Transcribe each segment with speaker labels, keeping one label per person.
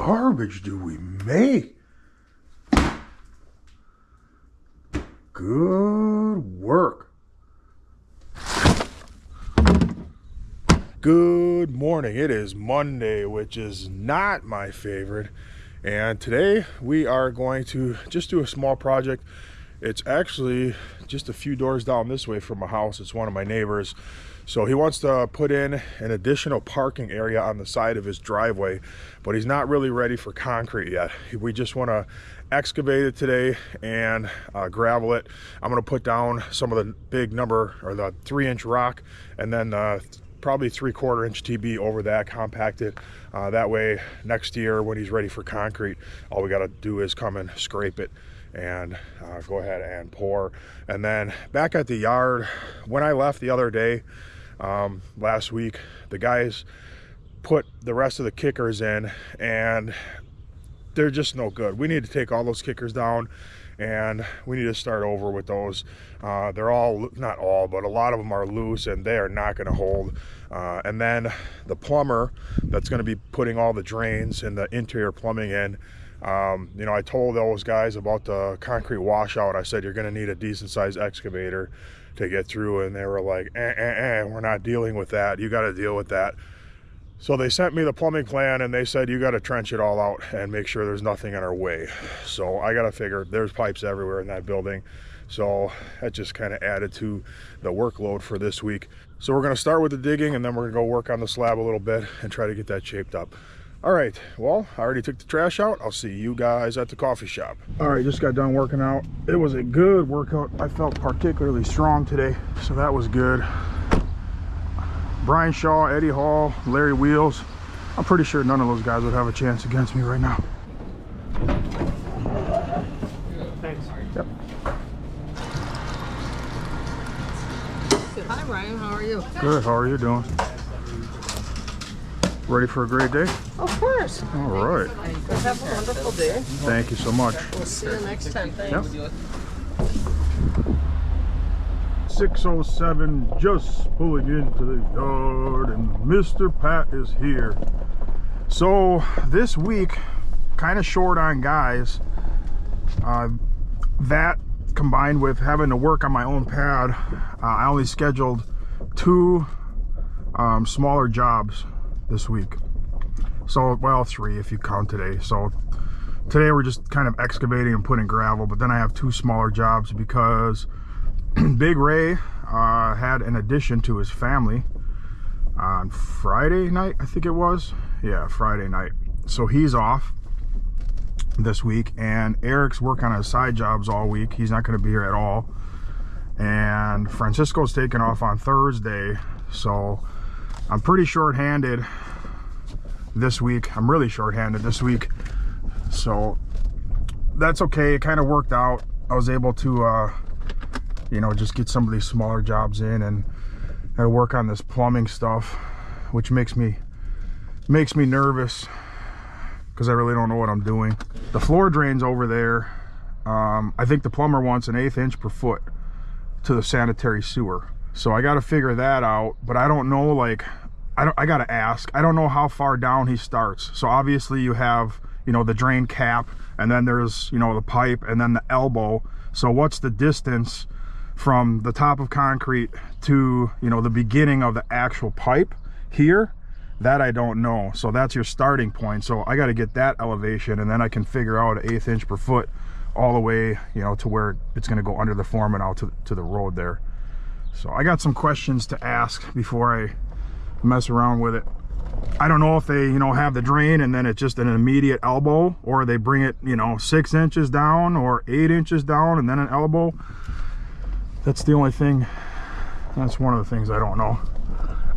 Speaker 1: garbage do we make? Good work. Good morning. It is Monday, which is not my favorite. And today we are going to just do a small project. It's actually just a few doors down this way from my house. It's one of my neighbors. So he wants to put in an additional parking area on the side of his driveway, but he's not really ready for concrete yet. We just want to excavate it today and gravel it. I'm going to put down some of the big the 3-inch rock, and then probably 3/4 inch TB over that, compact it. That way next year when he's ready for concrete, all we got to do is come and scrape it and go ahead and pour. And then back at the yard, when I left the other day, last week, the guys put the rest of the kickers in and they're just no good. We need to take all those kickers down and we need to start over with those. They're all, not all, but a lot of them are loose and they are not going to hold. And then the plumber that's going to be putting all the drains and the interior plumbing in, you know, I told those guys about the concrete washout. I said, you're going to need a decent sized excavator to get through, and they were like, we're not dealing with that. You got to deal with that. So they sent me the plumbing plan and they said, you got to trench it all out and make sure there's nothing in our way. So I got to figure, there's pipes everywhere in that building. So that just kind of added to the workload for this week. So we're going to start with the digging and then we're going to go work on the slab a little bit and try to get that shaped up. All right, well, I already took the trash out. I'll see you guys at the coffee shop. All right, just got done working out. It was a good workout. I felt particularly strong today, so that was good. Brian Shaw, Eddie Hall, Larry Wheels. I'm pretty sure none of those guys would have a chance against me right now.
Speaker 2: Thanks.
Speaker 1: Yep.
Speaker 2: Hi, Brian. How are you?
Speaker 1: Good. How are you doing? Ready for a great day?
Speaker 2: Of course.
Speaker 1: All right.
Speaker 2: Have a wonderful day.
Speaker 1: Thank you so much.
Speaker 2: We'll see you next time. Thanks.
Speaker 1: Yep. 6:07, just pulling into the yard, and Mr. Pat is here. So this week, kind of short on guys. That combined with having to work on my own pad, I only scheduled 2 smaller jobs this week. So, well, 3 if you count today. So today we're just kind of excavating and putting gravel, but then I have 2 smaller jobs because Big Ray had an addition to his family on Friday night, I think it was. Yeah, Friday night. So he's off this week, and Eric's working on his side jobs all week. He's not going to be here at all. And Francisco's taking off on Thursday, so I'm pretty short-handed this week. I'm really short-handed this week, so that's okay. It kind of worked out. I was able to you know, just get some of these smaller jobs in and work on this plumbing stuff, which makes me nervous because I really don't know what I'm doing. The floor drains over there. I think the plumber wants an 1/8 inch per foot to the sanitary sewer, so I got to figure that out. But I don't know, like, I got to ask. I don't know how far down he starts. So obviously you have, you know, the drain cap, and then there's, you know, the pipe, and then the elbow. So what's the distance from the top of concrete to, you know, the beginning of the actual pipe here? That I don't know. So that's your starting point. So I got to get that elevation, and then I can figure out an 1/8 inch per foot all the way, you know, to where it's going to go under the form and out to the road there. So I got some questions to ask before I mess around with it. I don't know if they, you know, have the drain and then it's just an immediate elbow, or they bring it, you know, 6 inches down or 8 inches down and then an elbow. That's the only thing. That's one of the things I don't know.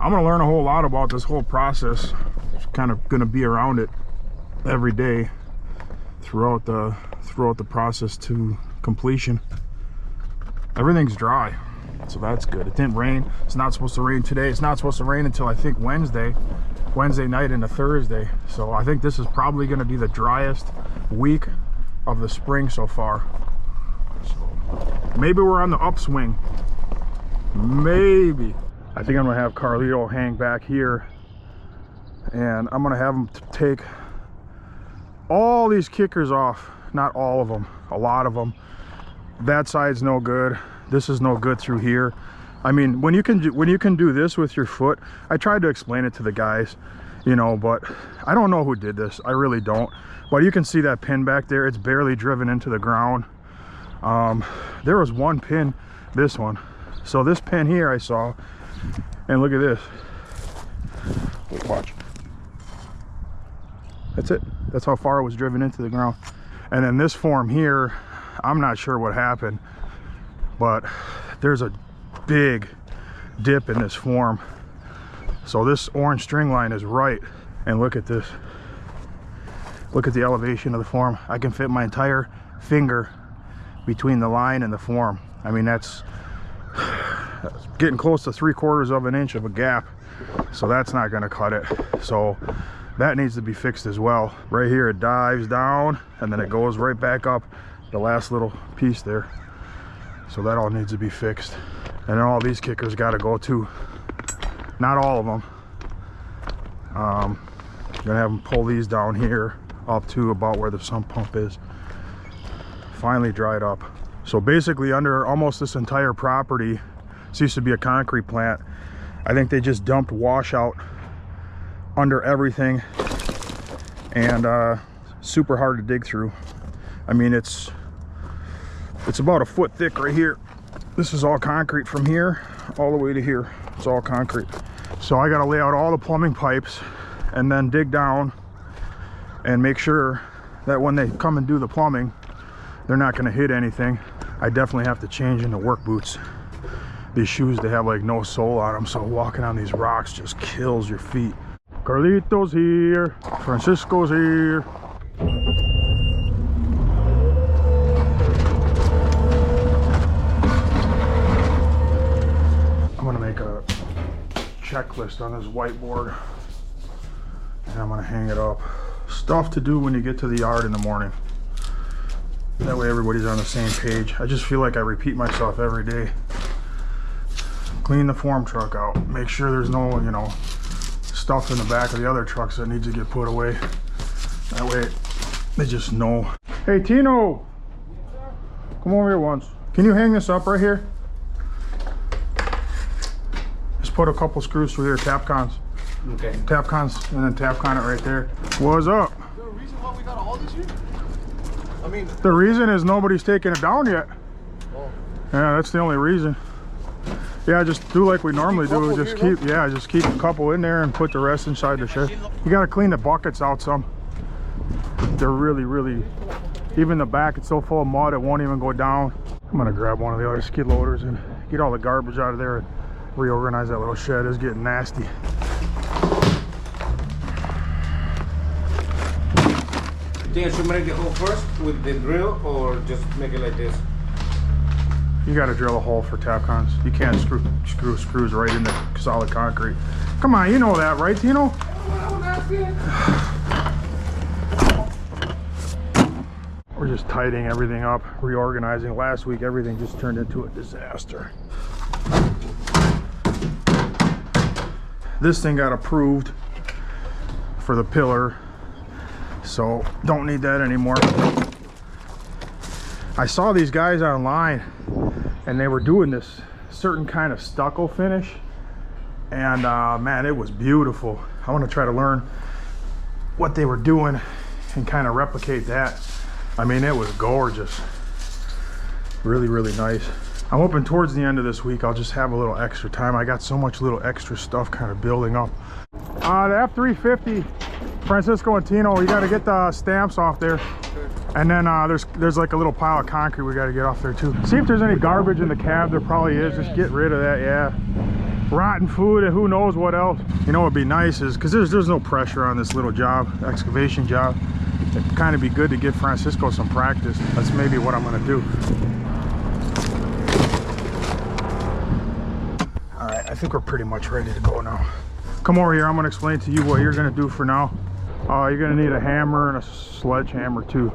Speaker 1: I'm going to learn a whole lot about this whole process. It's kind of going to be around it every day throughout the process to completion. Everything's dry, so that's good. It didn't rain. It's not supposed to rain today. It's not supposed to rain until I think Wednesday night into Thursday. So I think this is probably going to be the driest week of the spring so far. So maybe we're on the upswing. Maybe. I think I'm gonna have Carlito hang back here, and I'm gonna have him take all these kickers off. Not all of them, a lot of them. That side's no good. This is no good through here. I mean, when you can do this with your foot, I tried to explain it to the guys, you know, but I don't know who did this. I really don't. But you can see that pin back there. It's barely driven into the ground. There was one pin, this one. So this pin here I saw, and look at this. Watch. That's it. That's how far it was driven into the ground. And then this form here, I'm not sure what happened, but there's a big dip in this form. So this orange string line is right. And look at this. Look at the elevation of the form. I can fit my entire finger between the line and the form. I mean, that's getting close to 3/4 of an inch of a gap. So that's not gonna cut it. So that needs to be fixed as well. Right here, it dives down and then it goes right back up the last little piece there. So that all needs to be fixed. And then all these kickers got to go too. Not all of them. Gonna have them pull these down here up to about where the sump pump is. Finally dried up. So basically under almost this entire property, this used to be a concrete plant. I think they just dumped washout under everything, and super hard to dig through. I mean, it's about a foot thick right here. This is all concrete from here all the way to here. It's all concrete. So I got to lay out all the plumbing pipes and then dig down and make sure that when they come and do the plumbing, they're not going to hit anything. I definitely have to change into work boots. These shoes, they have like no sole on them, so walking on these rocks just kills your feet. Carlito's here, Francisco's here. I'm gonna make a checklist on this whiteboard and I'm gonna hang it up. Stuff to do when you get to the yard in the morning. That way everybody's on the same page. I just feel like I repeat myself every day. Clean the form truck out. Make sure there's no, you know, stuff in the back of the other trucks that needs to get put away. That way they just know. Hey Tino, come over here once. Can you hang this up right here? Just put a couple screws through here, Tapcons.
Speaker 3: Okay.
Speaker 1: Tapcons, and then Tapcon it right there. What's up?
Speaker 3: Is there a reason why we got all this here? I mean,
Speaker 1: The reason is nobody's taking it down yet.
Speaker 3: oh.
Speaker 1: Yeah, that's the only reason. Yeah, just do like we normally do. Just keep, yeah, just keep a couple in there and put the rest inside the shed. You gotta clean the buckets out some. They're really, even the back, it's so full of mud it won't even go down. I'm gonna grab one of the other skid loaders and get all the garbage out of there and reorganize that little shed. It's getting nasty.
Speaker 3: think I should make the hole first with the drill, or just make it like this?
Speaker 1: You got to drill a hole for Tapcons. You can't screw screws right into solid concrete. Come on, you know that, right, Tino? We're just tidying everything up, reorganizing. Last week, everything just turned into a disaster. This thing got approved for the pillar, so don't need that anymore. I saw these guys online and they were doing this certain kind of stucco finish, and man, it was beautiful. I want to try to learn what they were doing and kind of replicate that. I mean, it was gorgeous. Really nice. I'm hoping towards the end of this week I'll just have a little extra time. I got so much little extra stuff kind of building up. The F-350, Francisco and Tino, you got to get the stamps off there. And then there's like a little pile of concrete we got to get off there too. See if there's any garbage in the cab. There probably is. Just get rid of that, yeah. Rotten food and who knows what else. You know what'd be nice is, because there's no pressure on this little job, excavation job. It'd kind of be good to give Francisco some practice. That's maybe what I'm gonna do. All right, I think we're pretty much ready to go now. Come over here, I'm gonna explain to you what you're gonna do for now. You're gonna need a hammer and a sledgehammer too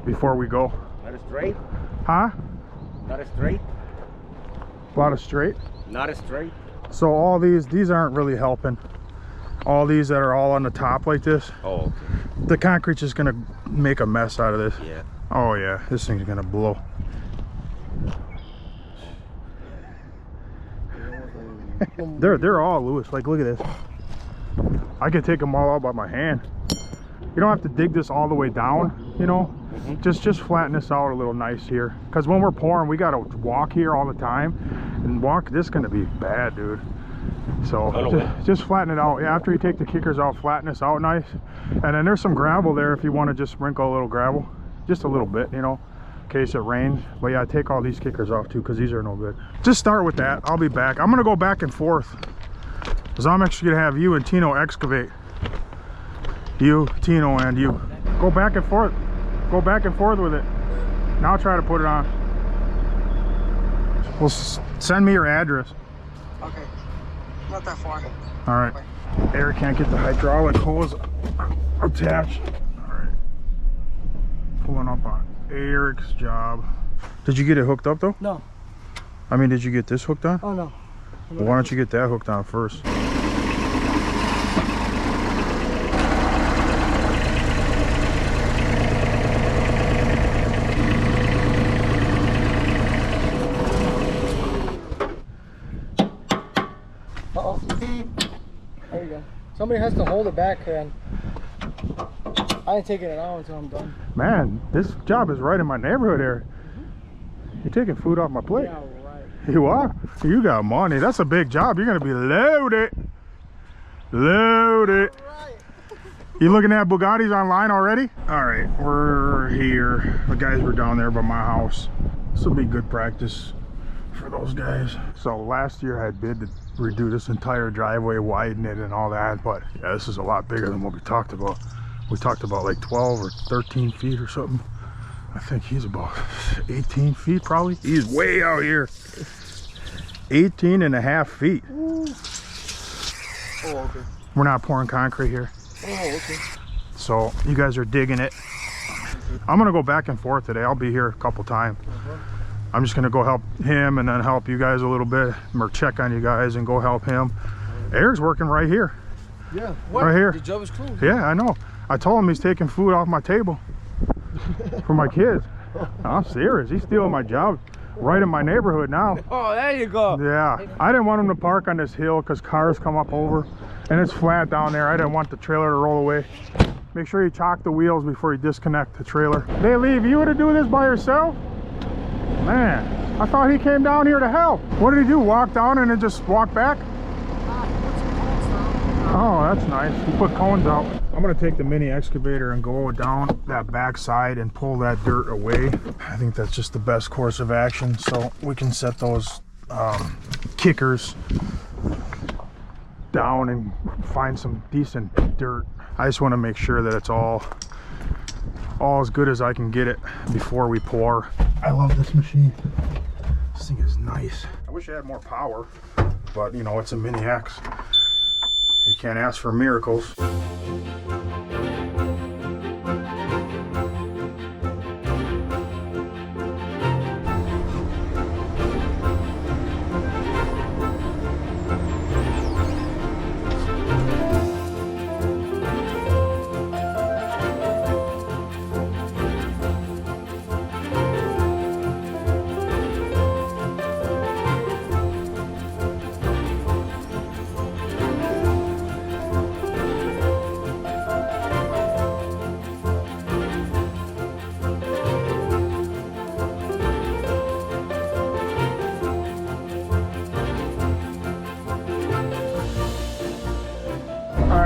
Speaker 1: before we go.
Speaker 3: Not a straight?
Speaker 1: Huh?
Speaker 3: Not a straight?
Speaker 1: A lot of straight?
Speaker 3: Not a straight?
Speaker 1: So all these aren't really helping. all these that are all on the top like this,
Speaker 3: Oh, okay.
Speaker 1: the concrete's just gonna make a mess out of this.
Speaker 3: Yeah.
Speaker 1: Oh yeah, this thing's gonna blow. They're all loose. Like, look at this. I can take them all out by my hand. You don't have to dig this all the way down, you know. Just flatten this out a little nice here, because when we're pouring, we gotta walk here all the time, and this is gonna be bad, dude. So just flatten it out. Yeah, after you take the kickers out, flatten this out nice. And then there's some gravel there if you want to just sprinkle a little gravel, just a little bit, you know, in case it rains. But yeah, take all these kickers off too, because these are no good. Just start with that. I'll be back. I'm gonna go back and forth, because I'm actually gonna have you and Tino excavate. You, Tino, and you go back and forth. Go back and forth with it. Now I'll try to put it on. Well, send me your address.
Speaker 2: Okay. Not that far.
Speaker 1: All right. Eric can't get the hydraulic hose attached. All right. Pulling up on Eric's job. Did you get it hooked up though?
Speaker 2: No.
Speaker 1: I mean, did you get this hooked on?
Speaker 2: Oh no.
Speaker 1: Well, why don't you get that hooked on first?
Speaker 2: Uh-oh. There you go. Somebody has to hold it back, and I ain't taking it out until I'm done.
Speaker 1: Man, this job is right in my neighborhood here. You're taking food off my plate.
Speaker 2: Yeah, right.
Speaker 1: You are? You got money. That's a big job. You're gonna be loaded. Loaded.
Speaker 2: Right.
Speaker 1: You looking at Bugattis online already? All right, we're here. The guys were down there by my house. This will be good practice for those guys. So last year I had bid to redo this entire driveway, widen it and all that, but yeah, this is a lot bigger than what we talked about. We talked about like 12 or 13 feet or something. I think he's about 18 feet probably. He's way out here. 18 and a half feet.
Speaker 2: Ooh. Oh, okay.
Speaker 1: We're not pouring concrete here.
Speaker 2: Oh, okay.
Speaker 1: So you guys are digging it. I'm gonna go back and forth today. I'll be here a couple times. I'm just gonna go help him and then help you guys a little bit, or check on you guys and go help him. Eric's working right here.
Speaker 2: Yeah.
Speaker 1: What? Right here.
Speaker 2: The job is closed.
Speaker 1: Yeah, I know. I told him he's taking food off my table for my kids. I'm serious. He's stealing my job right in my neighborhood now.
Speaker 2: Oh, there you go.
Speaker 1: Yeah. I didn't want him to park on this hill because cars come up over and it's flat down there. I didn't want the trailer to roll away. Make sure you chock the wheels before you disconnect the trailer. They leave you to do this by yourself? Man, I thought he came down here to help. What did he do? Walk down and then just walk back? Oh, that's nice. He put cones out. I'm gonna take the mini excavator and go down that back side and pull that dirt away. I think that's just the best course of action, so we can set those kickers down and find some decent dirt. I just want to make sure that it's all as good as I can get it before we pour. I love this machine. This thing is nice. I wish it had more power, but you know, it's a mini X. You can't ask for miracles.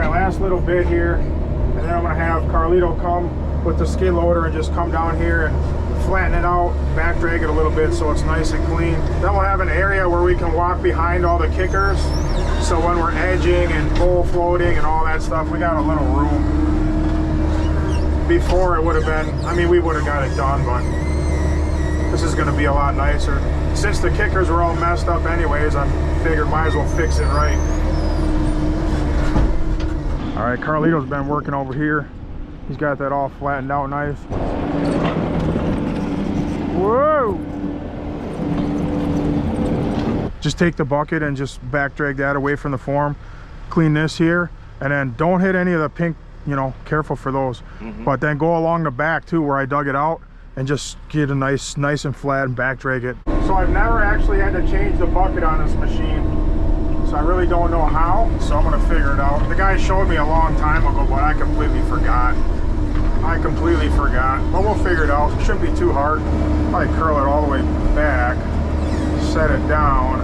Speaker 1: Last little bit here, and then I'm gonna have Carlito come with the skid loader and just come down here and flatten it out, back drag it a little bit so it's nice and clean. Then we'll have an area where we can walk behind all the kickers, so when we're edging and pole floating and all that stuff, we got a little room. Before it would have been, I mean, we would have got it done, but this is gonna be a lot nicer. Since the kickers were all messed up anyways, I figured might as well fix it right. All right, Carlito's been working over here. He's got that all flattened out nice. Whoa! Just take the bucket and just back drag that away from the form. Clean this here, And then don't hit any of the pink, you know, careful for those. But then go along the back too where I dug it out and just get a nice and flat and back drag it. So I've never actually had to change the bucket on this machine. So I really don't know how, so I'm gonna figure it out. The guy showed me a long time ago, but I completely forgot. But we'll figure it out. It shouldn't be too hard. Probably curl it all the way back, set it down.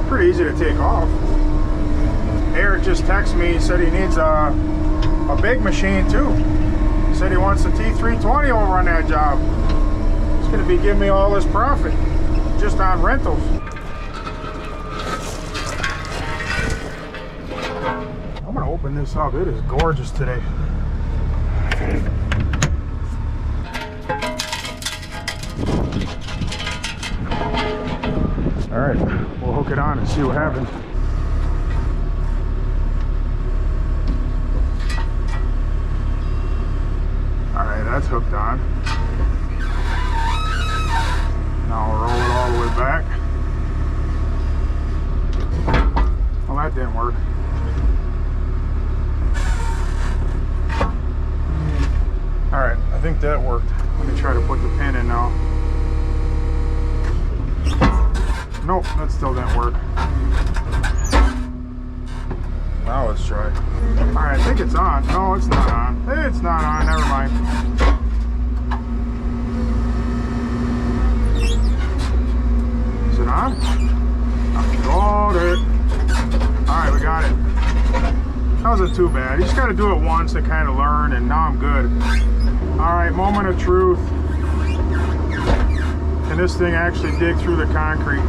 Speaker 1: Pretty easy to take off. Eric just texted me, he said he needs a big machine too. He said he wants the T320 over on that job. He's gonna be giving me all this profit just on rentals. I'm gonna open this up. It is gorgeous today. All right, we'll hook it on and see what happens. All right, that's hooked on. Now we'll roll it all the way back. Well, that didn't work. All right, I think that worked. Let me try to put the pin in now. Nope, that still didn't work. Now let's try. All right, I think it's on. No, it's not on. It's not on, never mind. Is it on? I got it. All right, we got it. That wasn't too bad. You just got to do it once to kind of learn, and now I'm good. All right, moment of truth. Can this thing actually dig through the concrete?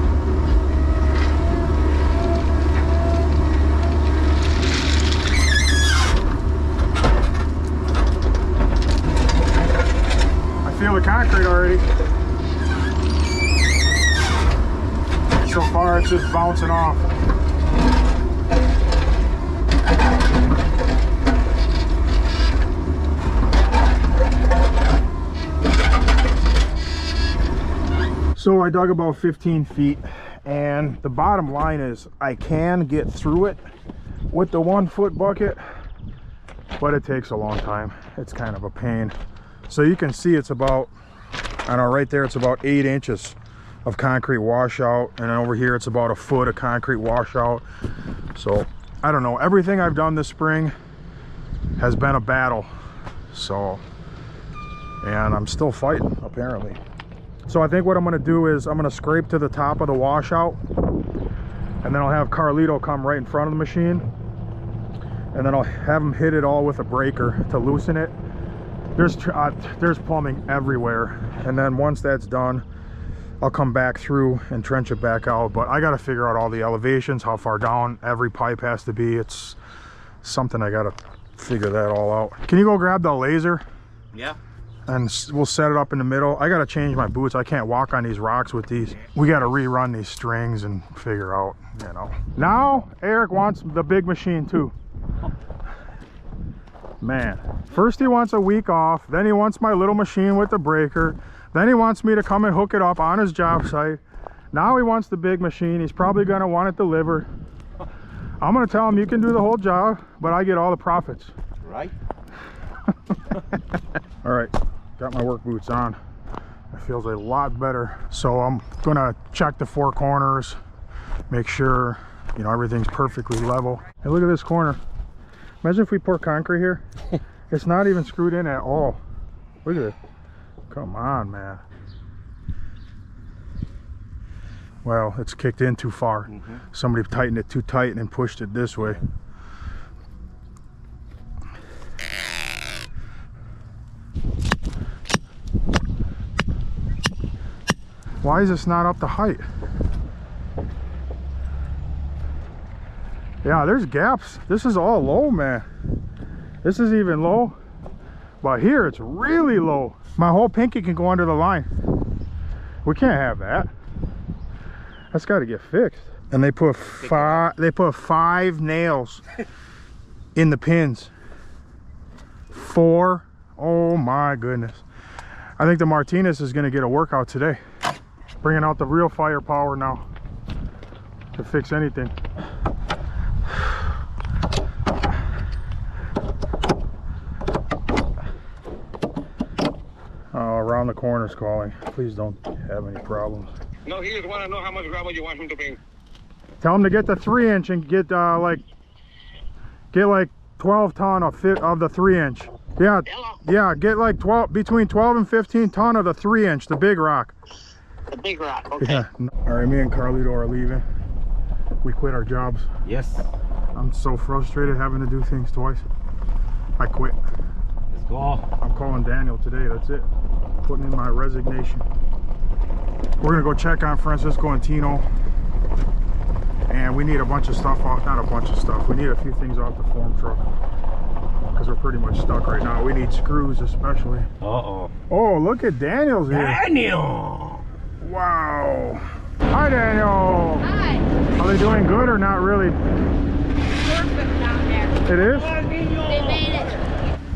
Speaker 1: I feel the concrete already. So far, it's just bouncing off. So I dug about 15 feet, and the bottom line is I can get through it with the 1 foot bucket, but it takes a long time. It's kind of a pain. So you can see it's about, I don't know, right there it's about 8 inches of concrete washout, and then over here it's about 1 foot of concrete washout. So I don't know, everything I've done this spring has been a battle. So, and I'm still fighting apparently. So I think what I'm going to do is I'm going to scrape to the top of the washout, and then I'll have Carlito come right in front of the machine, and then I'll have him hit it all with a breaker to loosen it. There's plumbing everywhere, and then once that's done, I'll come back through and trench it back out. But I got to figure out all the elevations, how far down every pipe has to be. It's something I got to figure that all out. Can you go grab the laser?
Speaker 3: Yeah.
Speaker 1: And we'll set it up in the middle. I gotta change my boots. I can't walk on these rocks with these. We gotta rerun these strings and figure out, you know. Now Eric wants the big machine too. Man, first he wants a week off, then he wants my little machine with the breaker, then he wants me to come and hook it up on his job site. Now he wants the big machine. He's probably gonna want it delivered. I'm gonna tell him you can do the whole job, but I get all the profits.
Speaker 3: Right.
Speaker 1: All right, got my work boots on. It feels a lot better. So I'm gonna check the 4 corners, make sure, you know, everything's perfectly level. Hey, look at this corner. Imagine if we pour concrete here. It's not even screwed in at all. Look at it. Come on, man. Well, it's kicked in too far. Somebody tightened it too tight and pushed it this way. Why is this not up to height? Yeah, there's gaps. This is all low, man. This is even low, but here it's really low. My whole pinky can go under the line. We can't have that. That's got to get fixed. And they put 5 nails in the pins. 4. Oh my goodness. I think the Martinez is going to get a workout today. Bringing out the real firepower now. to fix anything. Around the corner's calling. Please don't have any problems.
Speaker 4: No, he just want to know how much gravel you want him to bring.
Speaker 1: Tell him to get the 3-inch and get like 12 ton of the 3-inch. Yeah, yeah, get like 12, between 12 and 15 ton of the 3-inch, the big rock.
Speaker 4: The big rock, okay.
Speaker 1: Yeah. All right, me and Carlito are leaving. We quit our jobs.
Speaker 3: Yes.
Speaker 1: I'm so frustrated having to do things twice. I quit.
Speaker 3: Let's go.
Speaker 1: I'm calling Daniel today, that's it. Putting in my resignation. We're gonna go check on Francisco and Tino. And we need a bunch of stuff off, not a bunch of stuff. We need a few things off the form truck. Because we're pretty much stuck right now. We need screws especially.
Speaker 3: Uh-oh.
Speaker 1: Oh, look at Daniel's here.
Speaker 3: Daniel!
Speaker 1: Wow. Hi, Daniel.
Speaker 5: Hi.
Speaker 1: Are they doing good or not really?
Speaker 5: Perfect down there.
Speaker 1: It is?
Speaker 5: They made it.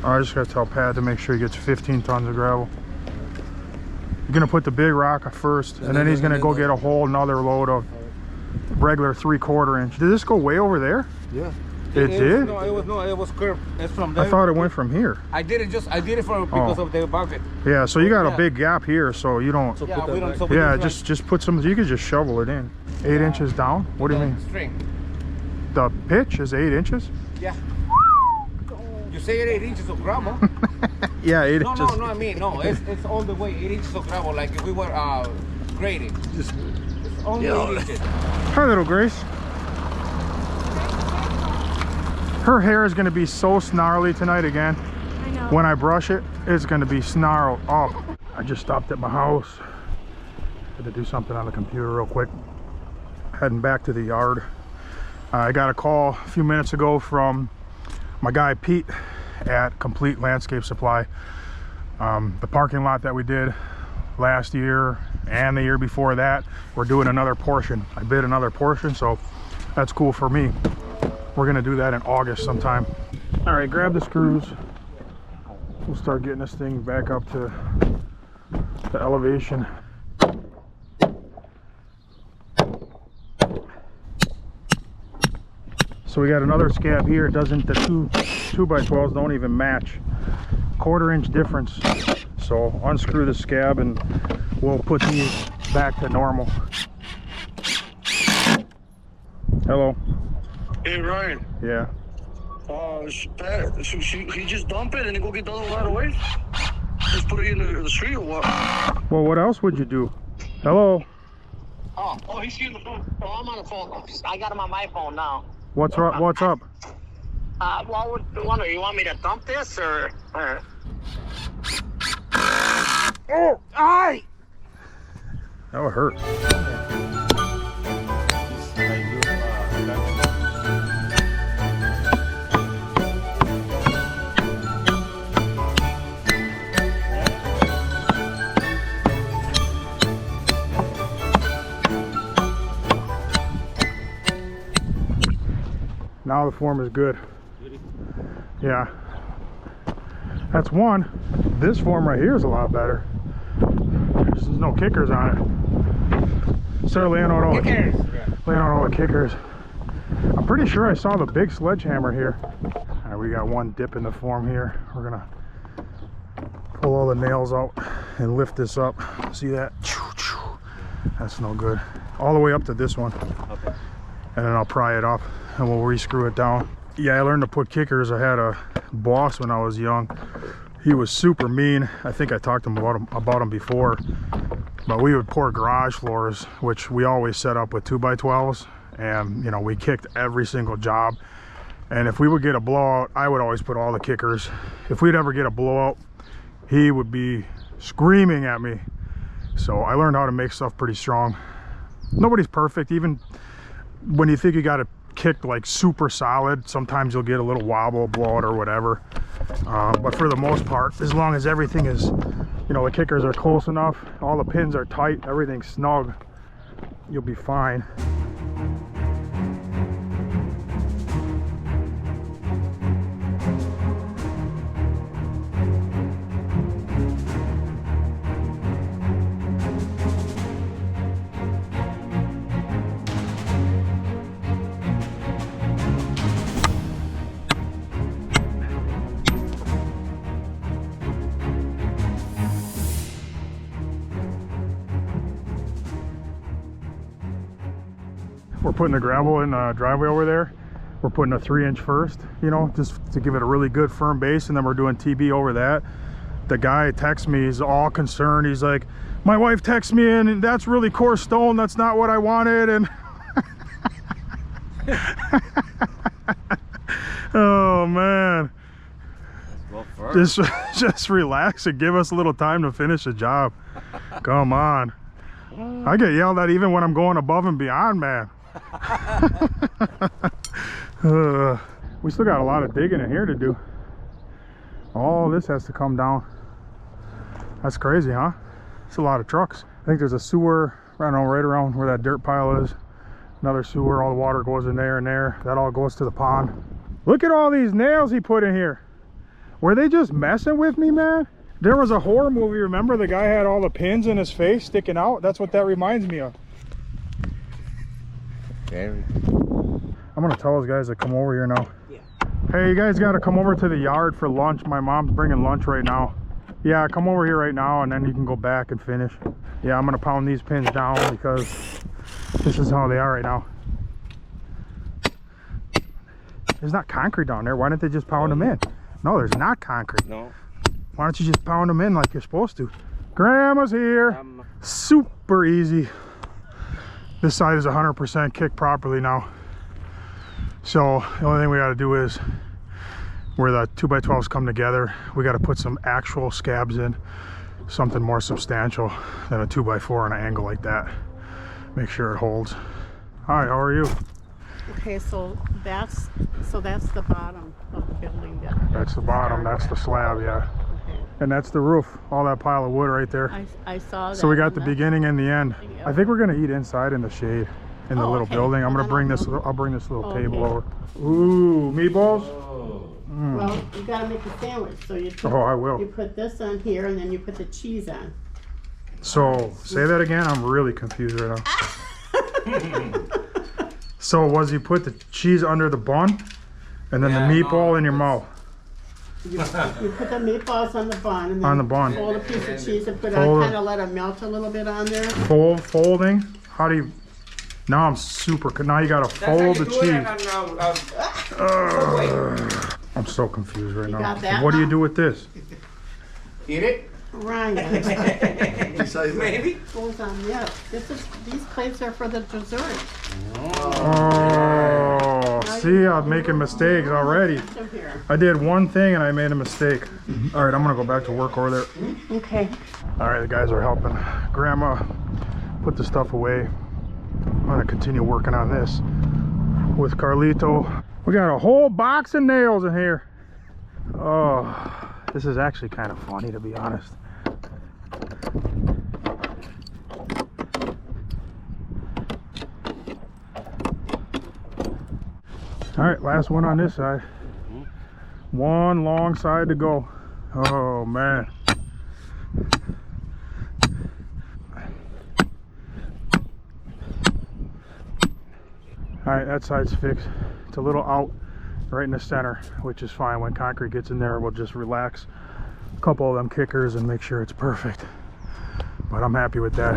Speaker 1: I just gotta tell Pat to make sure he gets 15 tons of gravel. You're gonna put the big rock first, and then he's gonna go get a whole another load of regular 3/4 inch. Did this go way over there?
Speaker 3: Yeah.
Speaker 1: It did?
Speaker 3: It was curved. It's from there.
Speaker 1: I thought it went from here.
Speaker 3: I did it because of the bucket.
Speaker 1: Yeah, so you got a big gap here, so you don't.
Speaker 3: So yeah, we don't. So
Speaker 1: Yeah, just put some. You could just shovel it in. 8 inches down. What do you mean?
Speaker 3: String.
Speaker 1: The pitch is 8 inches.
Speaker 3: Yeah. You say 8 inches of gravel.
Speaker 1: Yeah, 8
Speaker 3: No,
Speaker 1: inches.
Speaker 3: no, I mean, no. It's all the way 8 inches of gravel, like if we were grading.
Speaker 1: Just,
Speaker 3: It's only 8 inches.
Speaker 1: hi, little Grace. Her hair is going to be so snarly tonight again.
Speaker 5: I know.
Speaker 1: When I brush it, it's going to be snarled up. I just stopped at my house. Had to do something on the computer real quick. Heading back to the yard. I got a call a few minutes ago from my guy Pete at Complete Landscape Supply. The parking lot that we did last year and the year before that, we're doing another portion. I bid another portion, so that's cool for me. We're gonna do that in August sometime. All right, grab the screws. We'll start getting this thing back up to the elevation. So we got another scab here. It doesn't, the 2x12s don't even match. 1/4 inch difference. So unscrew the scab and we'll put these back to normal. Hello.
Speaker 4: Hey, Ryan.
Speaker 1: Yeah.
Speaker 4: He just dump it and then go get the other one right away? Just put it in the street or what?
Speaker 1: Well, what else would you do? Hello.
Speaker 4: Oh, he's here on the phone. Oh, I'm on the phone. I got him on my phone now.
Speaker 1: What's up? What's up?
Speaker 4: Well, you want me to dump this or?
Speaker 1: Oh, aye! That would hurt. Now the form is good. Yeah. That's one. This form right here is a lot better. There's no kickers on it. Start laying out all the kickers. I'm pretty sure I saw the big sledgehammer here. All right, we got one dip in the form here. We're gonna pull all the nails out and lift this up. See that? That's no good. All the way up to this one.
Speaker 3: Okay.
Speaker 1: And then I'll pry it up and we'll re-screw it down. Yeah, I learned to put kickers. I had a boss when I was young. He was super mean. I think I talked to him about him before. But we would pour garage floors, which we always set up with 2x12s. And, you know, we kicked every single job. And if we would get a blowout, I would always put all the kickers. If we'd ever get a blowout, he would be screaming at me. So I learned how to make stuff pretty strong. Nobody's perfect. Even when you think you got it kicked like super solid, sometimes you'll get a little wobble, blowout or whatever. But for the most part, as long as everything is, you know, the kickers are close enough, all the pins are tight, everything's snug, you'll be fine. we're putting the gravel in the driveway over there. We're putting a 3-inch first, you know, just to give it a really good firm base, and then we're doing TB over that. The guy texts me, he's all concerned. He's like, my wife texts me in, and that's really coarse stone. That's not what I wanted. And oh man, just relax and give us a little time to finish the job. Come on. I get yelled at even when I'm going above and beyond, man. We still got a lot of digging in here to do. All this has to come down. That's crazy, huh? It's a lot of trucks. I think there's a sewer, I don't know, right around where that dirt pile is. Another sewer, all the water goes in there and there. That all goes to the pond. Look at all these nails he put in here. Were they just messing with me, man? There was a horror movie, remember? The guy had all the pins in his face sticking out. That's what that reminds me of.
Speaker 3: Very.
Speaker 1: I'm gonna tell those guys to come over here now.
Speaker 3: Yeah.
Speaker 1: Hey, you guys gotta come over to the yard for lunch. My mom's bringing lunch right now. Yeah, come over here right now and then you can go back and finish. Yeah, I'm gonna pound these pins down because this is how they are right now. There's not concrete down there. Why don't they just pound them in? No, there's not concrete.
Speaker 3: No.
Speaker 1: Why don't you just pound them in like you're supposed to? Grandma's here. Super easy. This side is 100% kicked properly now. So the only thing we got to do is where the 2x12s come together, we got to put some actual scabs in, something more substantial than a 2x4 on an angle like that. Make sure it holds. Hi, how are you?
Speaker 6: Okay, so that's the bottom of the building there.
Speaker 1: That's the bottom, that's the slab, yeah.
Speaker 6: Okay.
Speaker 1: And that's the roof, all that pile of wood right there.
Speaker 6: I saw that.
Speaker 1: So we got
Speaker 6: and
Speaker 1: the
Speaker 6: that's-
Speaker 1: beginning and the end.
Speaker 6: Yep.
Speaker 1: I think we're gonna eat inside in the shade in the
Speaker 6: Oh,
Speaker 1: little
Speaker 6: okay.
Speaker 1: building. I'm
Speaker 6: Well,
Speaker 1: gonna bring
Speaker 6: then
Speaker 1: this, I'll bring this little
Speaker 6: Okay.
Speaker 1: table over. Ooh, meatballs?
Speaker 6: Well, you gotta make a sandwich, so you put,
Speaker 1: Oh, I will.
Speaker 6: you put this on here and then you put the cheese on.
Speaker 1: So, say that again, I'm really confused right now. So was you put the cheese under the bun and then
Speaker 3: Yeah,
Speaker 1: the meatball
Speaker 3: no,
Speaker 1: in your
Speaker 3: it's-
Speaker 1: mouth?
Speaker 6: You put the meatballs on the bun and then
Speaker 1: On the bun.
Speaker 6: fold a piece of cheese and put
Speaker 1: Fold
Speaker 6: on,
Speaker 1: it.
Speaker 6: kind of let it melt a little bit on there.
Speaker 1: Folding? How do you, now I'm super, now you gotta fold the cheese. I'm so confused right now.
Speaker 6: got that
Speaker 1: What do you
Speaker 6: now?
Speaker 1: do with this?
Speaker 3: Eat it?
Speaker 6: Ryan,
Speaker 3: Maybe.
Speaker 6: goes on this. These plates are for the dessert.
Speaker 1: Oh, see, I'm making mistakes already.
Speaker 6: Them here.
Speaker 1: I did one thing and I made a mistake. All right, I'm gonna go back to work over there.
Speaker 6: Okay.
Speaker 1: All right, the guys are helping Grandma put the stuff away. I'm gonna continue working on this with Carlito. We got a whole box of nails in here. Oh, this is actually kind of funny, to be honest. All right, last one on this side. One long side to go. Oh man. All right, that side's fixed. It's a little out right in the center, which is fine. When concrete gets in there, we'll just relax a couple of them kickers and make sure it's perfect. But I'm happy with that.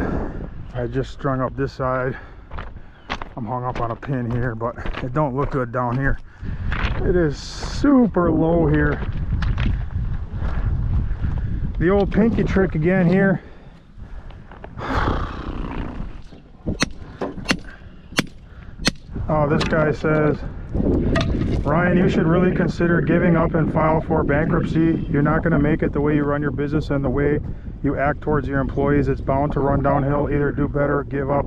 Speaker 1: I just strung up this side. I'm hung up on a pin here, but it don't look good down here. It is super low here. The old pinky trick again here. Oh, this guy says, Ryan, you should really consider giving up and file for bankruptcy. You're not going to make it the way you run your business and the way you act towards your employees. It's bound to run downhill. Either do better or give up.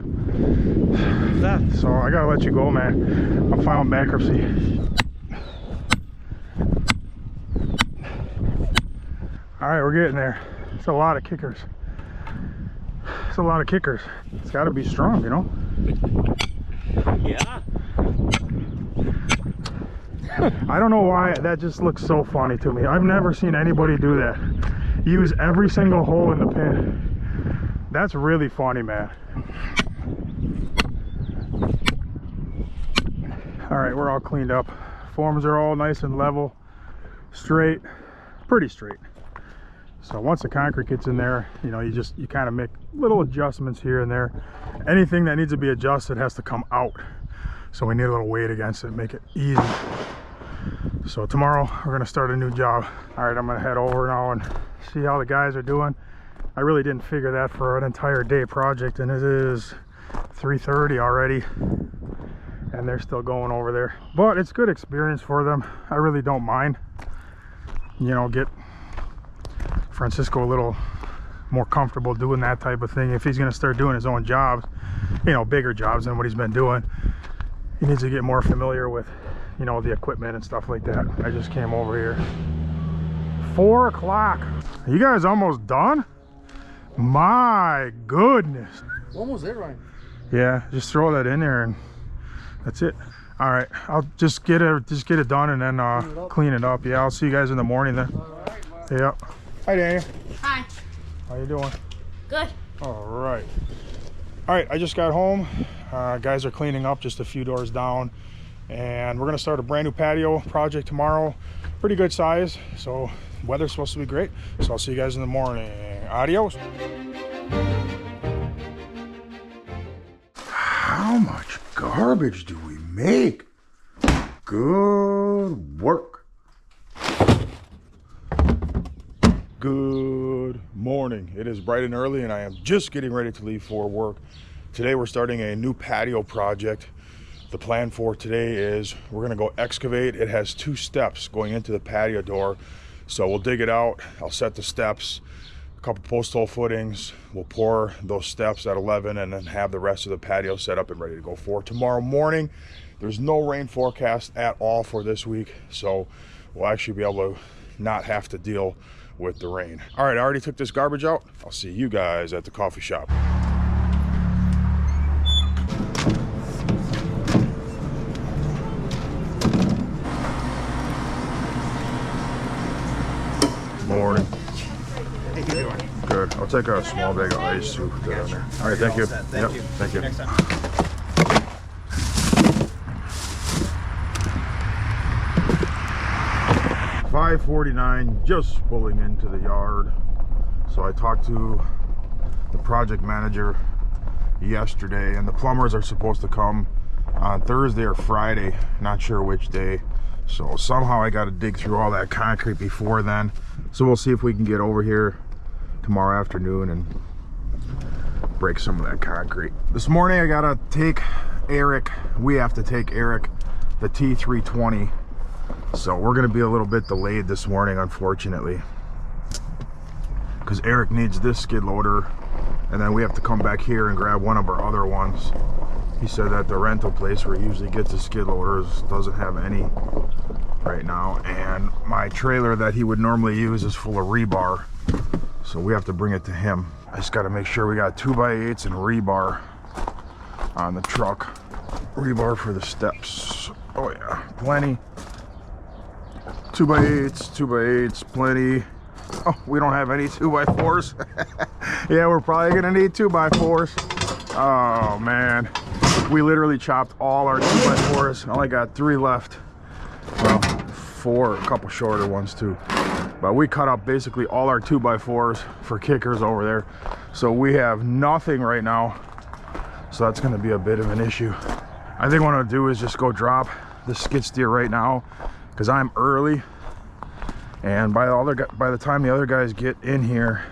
Speaker 1: So I got to let you go, man. I'm filing bankruptcy. All right, we're getting there. It's a lot of kickers. It's a lot of kickers. It's got to be strong, you know?
Speaker 4: Yeah.
Speaker 1: I don't know why that just looks so funny to me. I've never seen anybody do that. Use every single hole in the pin. That's really funny, man. All right, we're all cleaned up. Forms are all nice and level, straight, pretty straight. So once the concrete gets in there, you know, you kind of make little adjustments here and there. Anything that needs to be adjusted has to come out. So we need a little weight against it, make it easy. So tomorrow we're gonna start a new job. All right, I'm gonna head over now and see how the guys are doing. I really didn't figure that for an entire day project, and it is 3:30 already, and they're still going over there. But it's good experience for them. I really don't mind. You know, get Francisco a little more comfortable doing that type of thing. If he's gonna start doing his own jobs, you know, bigger jobs than what he's been doing, he needs to get more familiar with, you know, the equipment and stuff like that. I just came over here. 4 o'clock. Are you guys almost done? My goodness.
Speaker 2: Almost there, Ryan.
Speaker 1: Yeah, just throw that in there and that's it. All right, I'll just get it done and then clean it up. Yeah, I'll see you guys in the morning then.
Speaker 2: All right,
Speaker 1: Yeah. Hi, Daniel.
Speaker 5: Hi.
Speaker 1: How you doing?
Speaker 5: Good.
Speaker 1: All right. All right, I just got home. Guys are cleaning up just a few doors down, and we're gonna start a brand new patio project tomorrow. Pretty good size, so weather's supposed to be great. So I'll see you guys in the morning. Adios. How much garbage do we make? Good work. Good morning. It is bright and early, and I am just getting ready to leave for work. Today we're starting a new patio project. The plan for today is we're gonna go excavate. It has 2 steps going into the patio door. So we'll dig it out. I'll set the steps, a couple post hole footings. We'll pour those steps at 11 and then have the rest of the patio set up and ready to go for tomorrow morning. There's no rain forecast at all for this week, so we'll actually be able to not have to deal with the rain. All right, I already took this garbage out. I'll see you guys at the coffee shop. Morning.
Speaker 3: How you doing?
Speaker 1: Good. I'll take a small bag of ice too. Put that on there. All right, thank you.
Speaker 3: Thank you.
Speaker 1: Thank you.
Speaker 3: Next time.
Speaker 1: 5:49, just pulling into the yard. So I talked to the project manager yesterday, and the plumbers are supposed to come on Thursday or Friday, not sure which day. So somehow I got to dig through all that concrete before then. So we'll see if we can get over here tomorrow afternoon and break some of that concrete. This morning I gotta take Eric, we have to take Eric the T320. So we're gonna be a little bit delayed this morning, unfortunately, because Eric needs this skid loader, and then we have to come back here and grab one of our other ones. He said that the rental place where he usually gets the skid loaders doesn't have any right now, and my trailer that he would normally use is full of rebar, so we have to bring it to him. I just got to make sure we got 2x8s and rebar on the truck. Rebar for the steps. Oh yeah, plenty. 2x8s, plenty. Oh, we don't have any 2x4s. Yeah, we're probably gonna need 2x4s. Oh man, we literally chopped all our 2x4s. I only got 3 left. Well, 4, a couple shorter ones too. But we cut up basically all our 2x4s for kickers over there. So we have nothing right now. So that's gonna be a bit of an issue. I think what I'll do is just go drop the skid steer right now, because I'm early, and by the time the other guys get in here,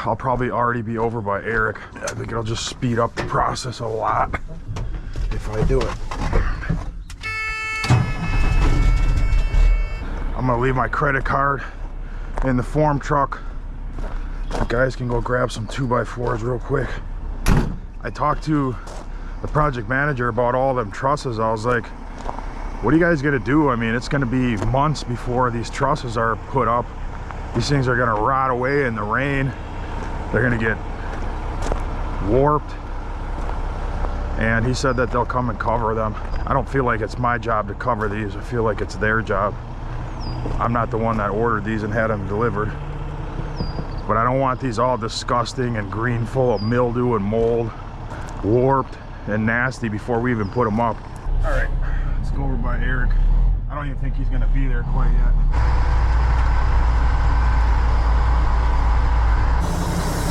Speaker 1: I'll probably already be over by Eric. I think it'll just speed up the process a lot if I do it. I'm gonna leave my credit card in the form truck. You guys can go grab some 2x4s real quick. I talked to the project manager about all them trusses. I was like, what are you guys gonna do? I mean, it's gonna be months before these trusses are put up. These things are gonna rot away in the rain. They're gonna get warped. And he said that they'll come and cover them. I don't feel like it's my job to cover these. I feel like it's their job. I'm not the one that ordered these and had them delivered. But I don't want these all disgusting and green, full of mildew and mold, warped and nasty before we even put them up. All right, let's go over by Eric. I don't even think he's gonna be there quite yet.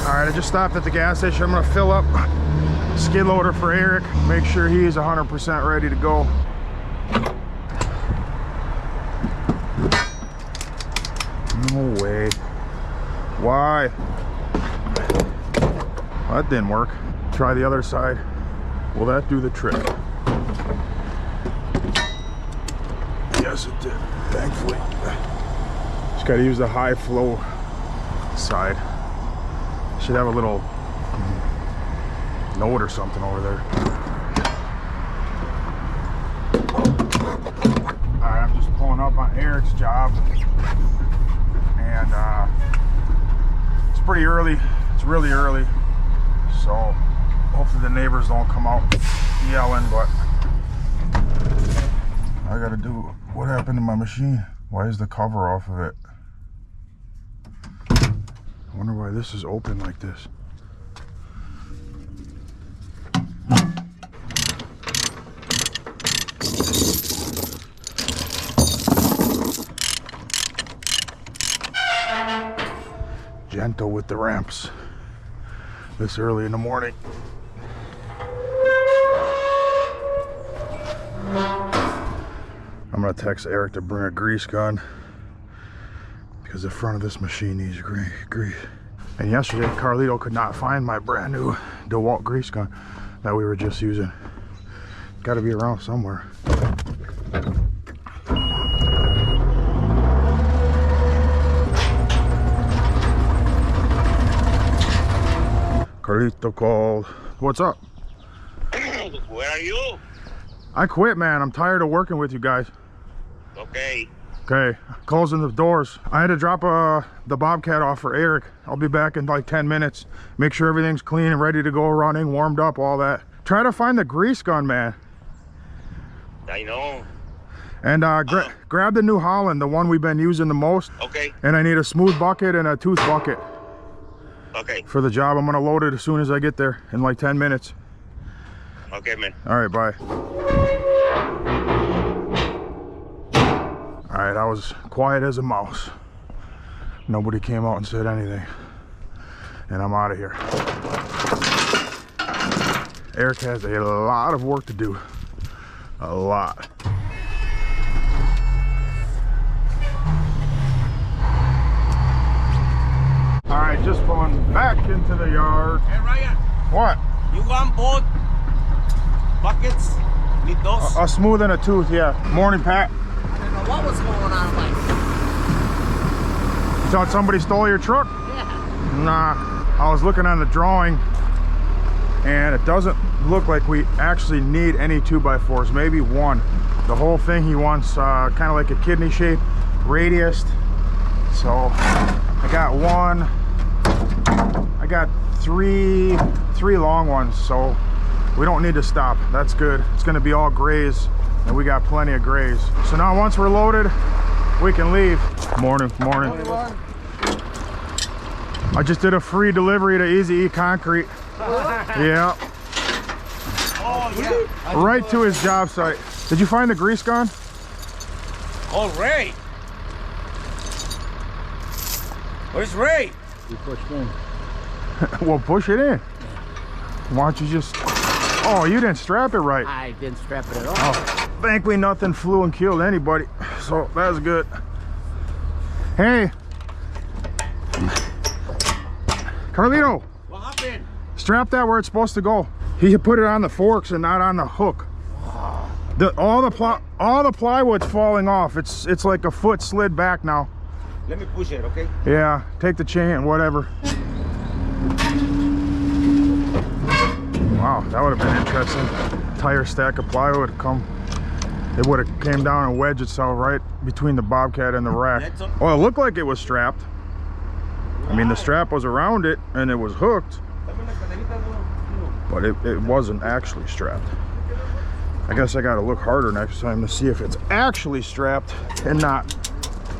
Speaker 1: Alright, I just stopped at the gas station. I'm gonna fill up skid loader for Eric, make sure he's 100% ready to go. No way. Why? Well, that didn't work. Try the other side. Will that do the trick? Yes, it did, thankfully. Just gotta use the high flow side. Should have a little note or something over there. Alright, I'm just pulling up on Eric's job. And it's pretty early. It's really early. So hopefully the neighbors don't come out yelling, but I gotta do what happened to my machine. Why is the cover off of it? I wonder why this is open like this. Gentle with the ramps this early in the morning. I'm gonna text Eric to bring a grease gun because the front of this machine needs grease. And yesterday, Carlito could not find my brand new DeWalt grease gun that we were just using. Got to be around somewhere. Carlito called. What's up?
Speaker 4: Where are you?
Speaker 1: I quit, man. I'm tired of working with you guys.
Speaker 4: Okay.
Speaker 1: Okay, closing the doors. I had to drop the Bobcat off for Eric. I'll be back in like 10 minutes. Make sure everything's clean and ready to go, running, warmed up, all that. Try to find the grease gun, man.
Speaker 4: I know.
Speaker 1: And grab the New Holland, the one we've been using the most.
Speaker 4: Okay.
Speaker 1: And I need a smooth bucket and a tooth bucket.
Speaker 4: Okay.
Speaker 1: For the job. I'm gonna load it as soon as I get there in like 10 minutes.
Speaker 4: Okay, man.
Speaker 1: All right, bye. All right, I was quiet as a mouse. Nobody came out and said anything. And I'm out of here. Eric has a lot of work to do. A lot. All right, just pulling back into the yard.
Speaker 3: Hey Ryan,
Speaker 1: What?
Speaker 3: you want both buckets? Need those?
Speaker 1: A smooth and a tooth, yeah. Morning, Pat.
Speaker 7: What was going on, like?
Speaker 1: You thought somebody stole your truck?
Speaker 7: Yeah.
Speaker 1: Nah, I was looking on the drawing and it doesn't look like we actually need any 2x4s, maybe one. The whole thing he wants kind of like a kidney shape radius. So I got one. I got three long ones, so we don't need to stop. That's good. It's gonna be all grays and we got plenty of grays. So now once we're loaded, we can leave. Morning, morning. I just did a free delivery to Easy E Concrete. Yeah.
Speaker 3: Oh yeah.
Speaker 1: Right to his job site. Did you find the grease gun?
Speaker 3: Oh Ray. Where's Ray?
Speaker 2: You pushed in.
Speaker 1: Well, push it in. Why don't you just... Oh, you didn't strap it right.
Speaker 7: I didn't strap it at all.
Speaker 1: Oh, thankfully nothing flew and killed anybody. So that's good. Hey. Carlito.
Speaker 3: What happened?
Speaker 1: Strap that where it's supposed to go. He put it on the forks and not on the hook. All the plywood's falling off. It's like a foot slid back now.
Speaker 3: Let me push it, okay?
Speaker 1: Yeah, take the chain, whatever. Wow, that would have been interesting. Entire stack of plywood come. It would have came down and wedged itself right between the Bobcat and the rack. Well, it looked like it was strapped. I mean, the strap was around it and it was hooked, but it wasn't actually strapped. I guess I gotta look harder next time to see if it's actually strapped and not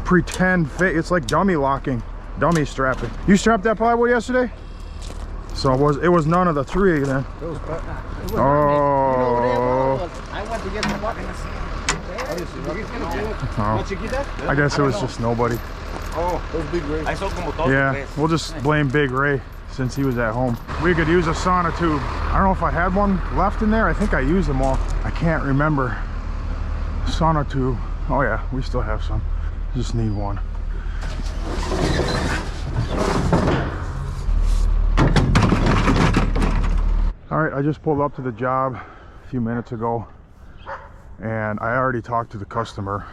Speaker 1: pretend fit. It's like dummy locking, dummy strapping. You strapped that plywood yesterday? So it was none of the three then. Oh.
Speaker 7: I went to get the buckets.
Speaker 1: Oh. I guess it was just nobody.
Speaker 3: Oh, those big Ray. I saw como todos.
Speaker 1: Yeah, we'll just blame Big Ray. since he was at home. We could use a sonotube. I don't know if I had one left in there. I think I used them all. I can't remember. Sonotube. Oh yeah, we still have some. Just need one. All right, I just pulled up to the job a few minutes ago and I already talked to the customer.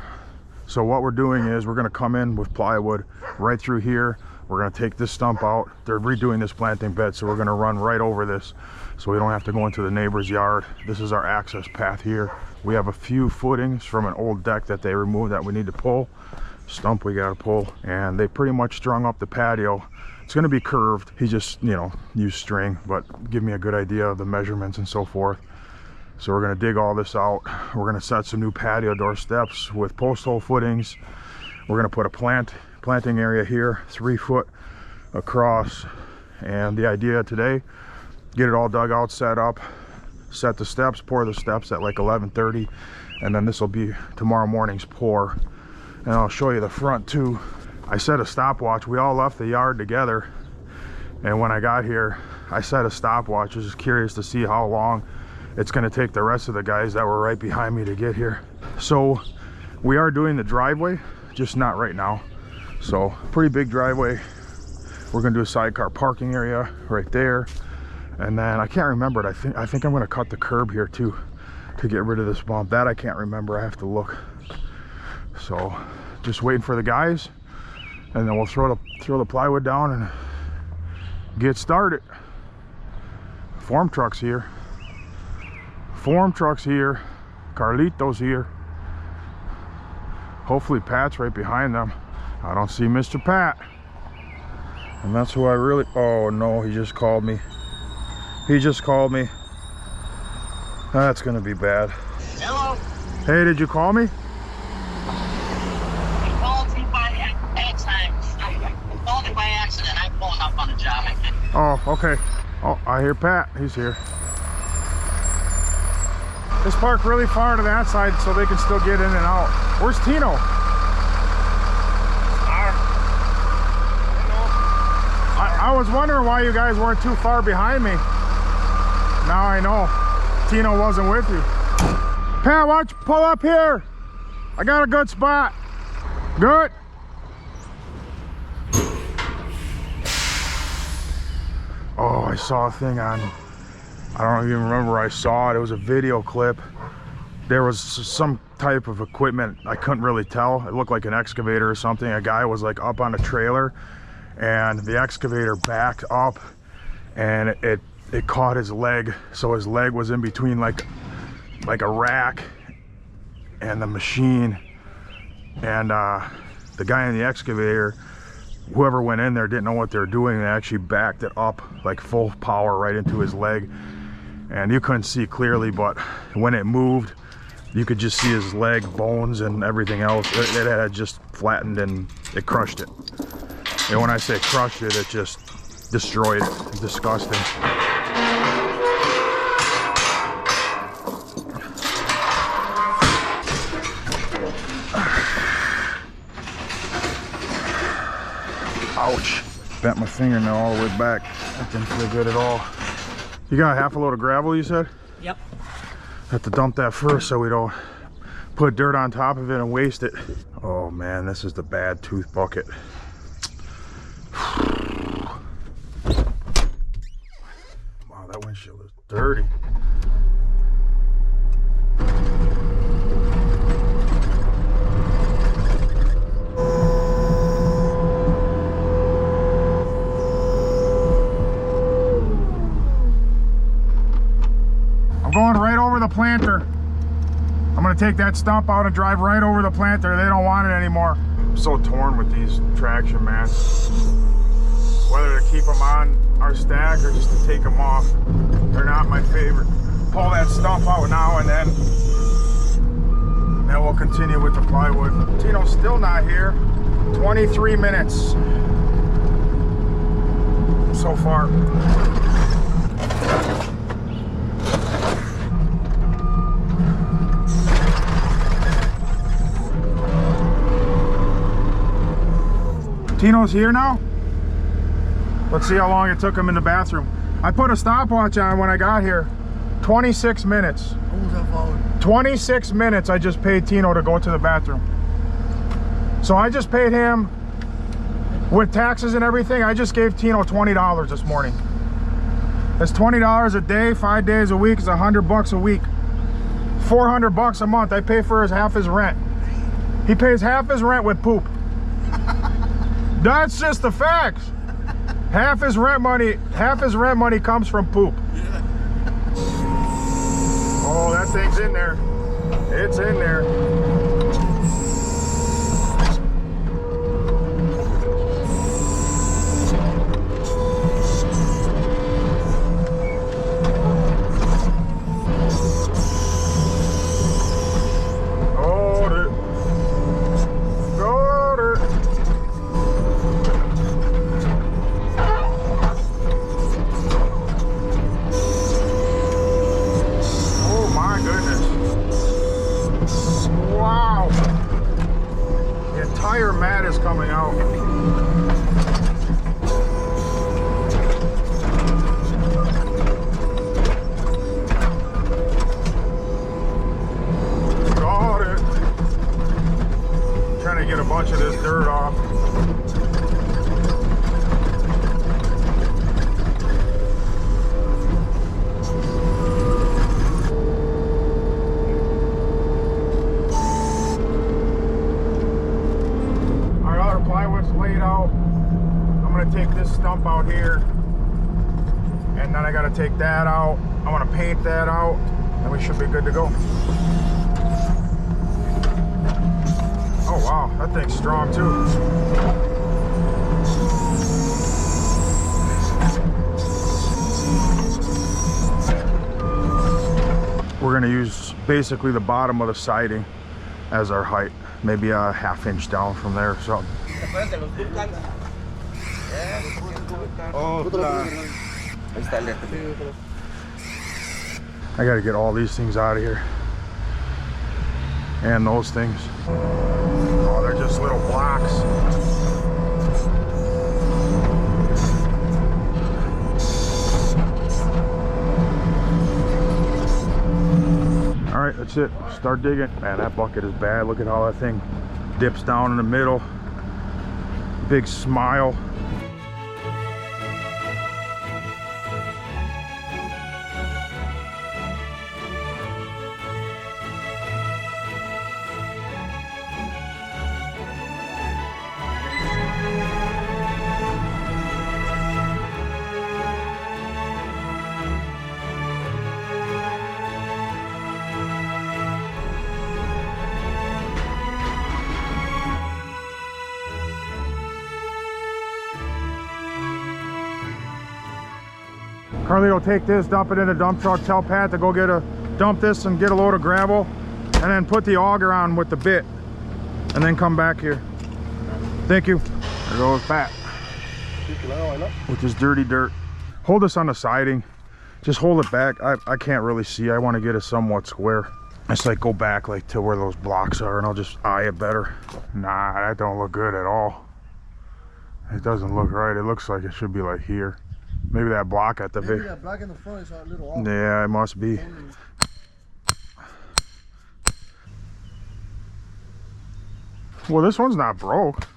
Speaker 1: So what we're doing is we're gonna come in with plywood right through here. We're gonna take this stump out. They're redoing this planting bed, so we're gonna run right over this so we don't have to go into the neighbor's yard. This is our access path here. We have a few footings from an old deck that they removed that we need to pull. Stump we gotta pull, and they pretty much strung up the patio. It's gonna be curved. He just, you know, used string, but give me a good idea of the measurements and so forth. So we're gonna dig all this out. We're gonna set some new patio door steps with post hole footings. We're gonna put a planting area here, 3 foot across. And the idea today, get it all dug out, set up, set the steps, pour the steps at like 11:30, and then this will be tomorrow morning's pour. And I'll show you the front too. I set a stopwatch. We all left the yard together, and when I got here I set a stopwatch. I was just curious to see how long it's going to take the rest of the guys that were right behind me to get here. So we are doing the driveway, just not right now. So pretty big driveway. We're going to do a sidecar parking area right there, and then I can't remember it. I think I'm going to cut the curb here too to get rid of this bump. That I can't remember. I have to look. So just waiting for the guys, and then we'll throw the plywood down and get started. Form trucks here. Form trucks here. Carlito's here. Hopefully Pat's right behind them. I don't see Mr. Pat. And that's who I really... Oh no, he just called me. He just called me. That's gonna be bad.
Speaker 4: Hello?
Speaker 1: Hey, did you call me?
Speaker 4: I called you by accident. I called you by accident. I'm pulling up on a job.
Speaker 1: Oh, okay. Oh, I hear Pat. He's here. Just park really far to that side so they can still get in and out. Where's Tino? I was wondering why you guys weren't too far behind me. Now I know. Tino wasn't with you. Pat, why don't you pull up here? I got a good spot. Good. Oh, I saw a thing on... I don't even remember where I saw it. It was a video clip. There was some type of equipment. I couldn't really tell. It looked like an excavator or something. A guy was like up on a trailer, and the excavator backed up, and it caught his leg. So his leg was in between like a rack and the machine. And the guy in the excavator, whoever went in there, didn't know what they were doing. They actually backed it up like full power right into his leg. And you couldn't see clearly, but when it moved, you could just see his leg, bones, and everything else. It had just flattened and it crushed it. And when I say crushed it, it just destroyed it. Disgusting. Ouch. Bent my fingernail all the way back. That didn't feel good at all. You got half a load of gravel, you said?
Speaker 7: Yep.
Speaker 1: Have to dump that first so we don't put dirt on top of it and waste it. Oh man, this is the bad tooth bucket. Wow, that windshield is dirty. I'm going right over the planter. I'm gonna take that stump out and drive right over the planter. They don't want it anymore. I'm so torn with these traction mats. Whether to keep them on our stack or just to take them off. They're not my favorite. Pull that stump out now and then we'll continue with the plywood. Tino's still not here. 23 minutes so far. Tino's here now? Let's see how long it took him in the bathroom. I put a stopwatch on when I got here. 26 minutes. 26 minutes I just paid Tino to go to the bathroom. So I just paid him with taxes and everything. I just gave Tino $20 this morning. That's $20 a day, 5 days a week. It's $100 a week. $400 a month. I pay for half his rent. He pays half his rent with poop. That's just the facts. Half his rent money comes from poop. Oh, that thing's in there. It's in there. Coming out. Got it. Trying to get a bunch of this dirt off. Laid out. I'm gonna take this stump out here, and then I gotta take that out. I want to paint that out, and we should be good to go. Oh wow, that thing's strong too. We're gonna use basically the bottom of the siding as our height, maybe a ½ inch down from there or something. I gotta get all these things out of here. And those things. Oh, they're just little blocks. All right, that's it. Start digging. Man, that bucket is bad. Look at how that thing dips down in the middle. Big smile. Carlito, take this, dump it in a dump truck, tell Pat to go dump this and get a load of gravel, and then put the auger on with the bit, and then come back here. Thank you. There goes Pat with his dirty dirt. Hold this on the siding. Just hold it back. I can't really see. I want to get it somewhat square. It's like go back like to where those blocks are, and I'll just eye it better. Nah, that don't look good at all. It doesn't look right. It looks like it should be like here. Maybe that block at the
Speaker 2: Maybe that block in the front is a little off.
Speaker 1: Yeah, it must be. Well, this one's not broke.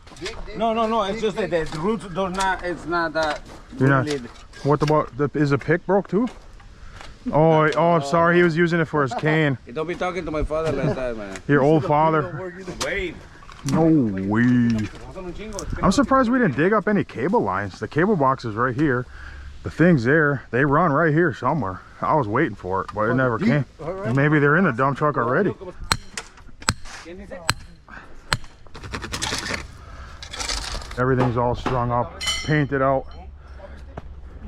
Speaker 3: No. It's just that the roots do not. It's not that.
Speaker 1: What about is the pick broke too? Oh, I'm sorry. He was using it for his cane.
Speaker 3: Don't be talking to my father like that, man.
Speaker 1: Your old father.
Speaker 3: Wait.
Speaker 1: No way. I'm surprised we didn't dig up any cable lines. The cable box is right here. The thing's there. They run right here somewhere. I was waiting for it, but it never came. Maybe they're in the dump truck already. Everything's all strung up, painted out.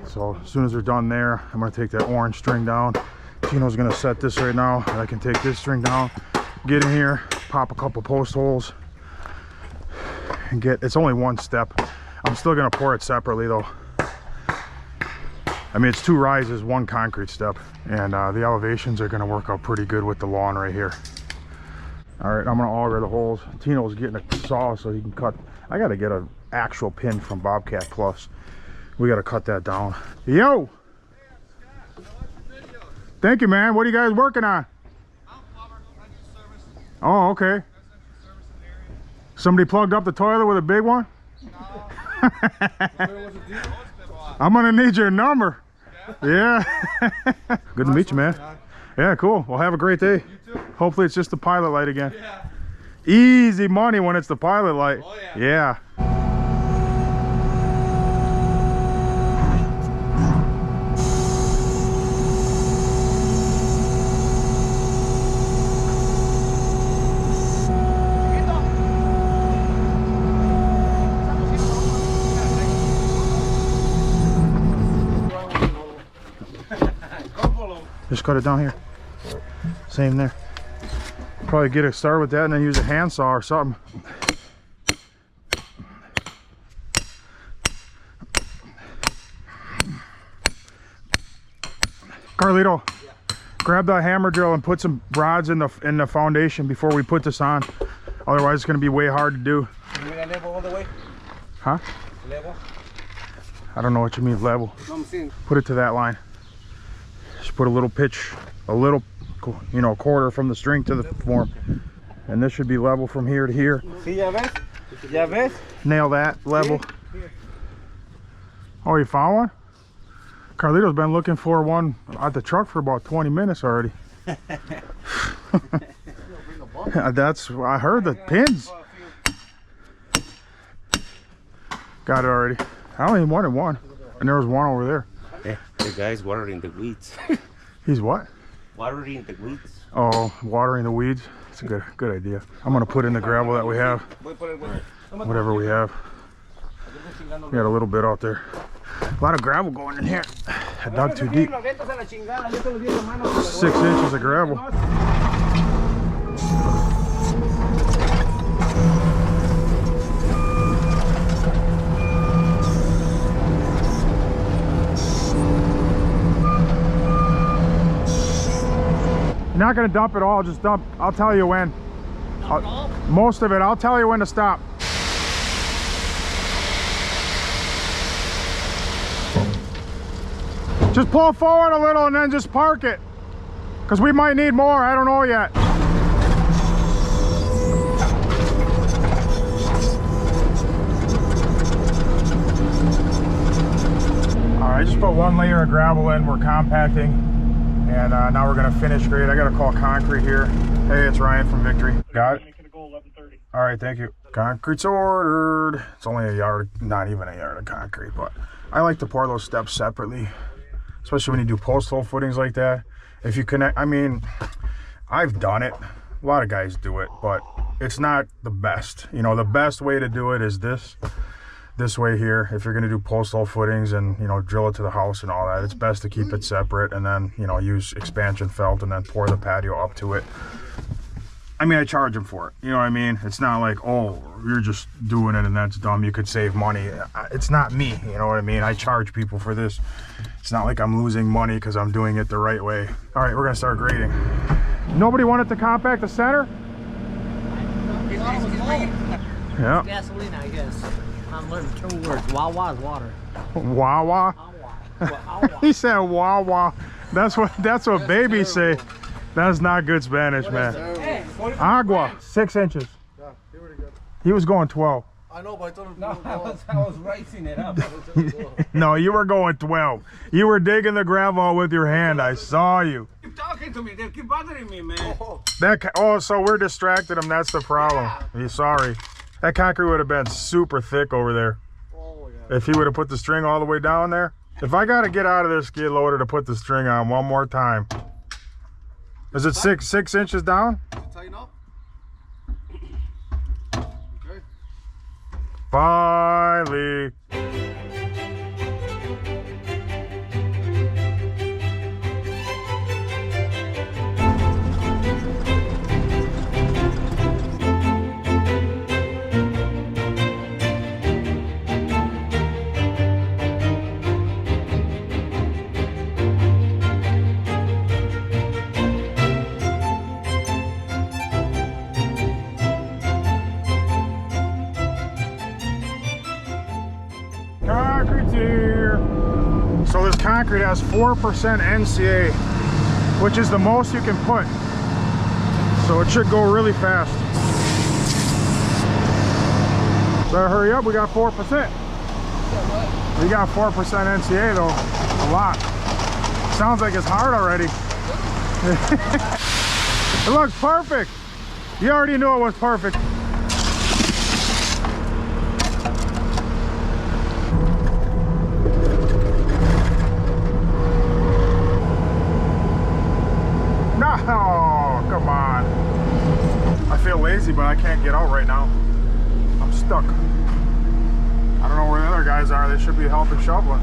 Speaker 1: So as soon as they're done there, I'm gonna take that orange string down. Tino's gonna set this right now, and I can take this string down, get in here, pop a couple post holes, and it's only one step. I'm still gonna pour it separately though. I mean, it's 2 rises, 1 concrete step, and the elevations are gonna work out pretty good with the lawn right here. All right, I'm gonna auger the holes. Tino's getting a saw so he can cut. I gotta get an actual pin from Bobcat Plus, We gotta cut that down. Yo! Thank you, man. What are you guys working on? Oh, okay. Somebody plugged up the toilet with a big one? I'm gonna need your number. Yeah. Good to meet you, man. Yeah, cool. Well, have a great day. Hopefully it's just the pilot light again. Easy money when it's the pilot light.
Speaker 3: Oh,
Speaker 1: yeah. Just cut it down here. Same there. Probably get it started with that and then use a handsaw or something. Carlito, grab the hammer drill and put some rods in the foundation before we put this on. Otherwise, it's going to be way hard to do.
Speaker 3: Level all the way?
Speaker 1: Huh?
Speaker 3: Level?
Speaker 1: I don't know what you mean level.
Speaker 3: No, I'm seeing.
Speaker 1: Put it to that line. Just put a little pitch, a little, you know, quarter from the string to the form, and this should be level from here to here.
Speaker 3: Sí, ya ves? Ya ves?
Speaker 1: Nail that level. Oh, you found one? Carlito's been looking for one at the truck for about 20 minutes already. That's, I heard the pins. Got it already. I only wanted one, and there was one over there.
Speaker 3: Yeah, the guy's watering the weeds.
Speaker 1: He's what?
Speaker 3: Watering the weeds.
Speaker 1: Oh, watering the weeds. It's a good idea. I'm gonna put in the gravel that we have. Whatever we have. We got a little bit out there. A lot of gravel going in here. I dug too deep. 6 inches of gravel. You're not gonna dump it all, just dump. I'll tell you when. Most of it, I'll tell you when to stop. Just pull forward a little and then just park it. Because we might need more, I don't know yet. All right, I just put one layer of gravel in, we're compacting. And now we're gonna finish grade. I gotta call concrete here. Hey, it's Ryan from Victory. Got it? All right, thank you. Concrete's ordered. It's only a yard, not even a yard of concrete, but I like to pour those steps separately, especially when you do post hole footings like that. If you connect, I mean, I've done it. A lot of guys do it, but it's not the best. You know, the best way to do it is this way here. If you're going to do post hole footings and, you know, drill it to the house and all that, it's best to keep it separate and then, you know, use expansion felt and then pour the patio up to it. I mean, I charge them for it. You know what I mean? It's not like, oh, you're just doing it and that's dumb. You could save money. It's not me. You know what I mean? I charge people for this. It's not like I'm losing money because I'm doing it the right way. All right, we're going to start grading. Nobody wanted to compact the center? Yeah.
Speaker 7: Gasoline, I guess. I'm learning 2 words. Wawa is water.
Speaker 1: Wawa? He said Wawa. That's what babies say. That's not good Spanish, man. Agua, 6 inches.
Speaker 2: Yeah, he already got it.
Speaker 1: He was going 12.
Speaker 2: I know, but I told him.
Speaker 3: No, I was raising it up.
Speaker 1: No, you were going 12. You were digging the gravel with your hand. I saw you.
Speaker 3: Keep talking to me. They keep bothering me, man.
Speaker 1: Oh, so we're distracted him. That's the problem. He's sorry. That concrete would have been super thick over there.
Speaker 2: Oh, yeah.
Speaker 1: If he would have put the string all the way down there. If I got to get out of this skid loader to put the string on one more time. Is it 6 inches down?
Speaker 2: Tighten up. Okay.
Speaker 1: Finally. So this concrete has 4% NCA, which is the most you can put. So it should go really fast. Better hurry up, we got 4%. We got 4% NCA though, a lot. Sounds like it's hard already. It looks perfect. You already knew it was perfect. No, come on. I feel lazy, but I can't get out right now. I'm stuck. I don't know where the other guys are. They should be helping shoveling.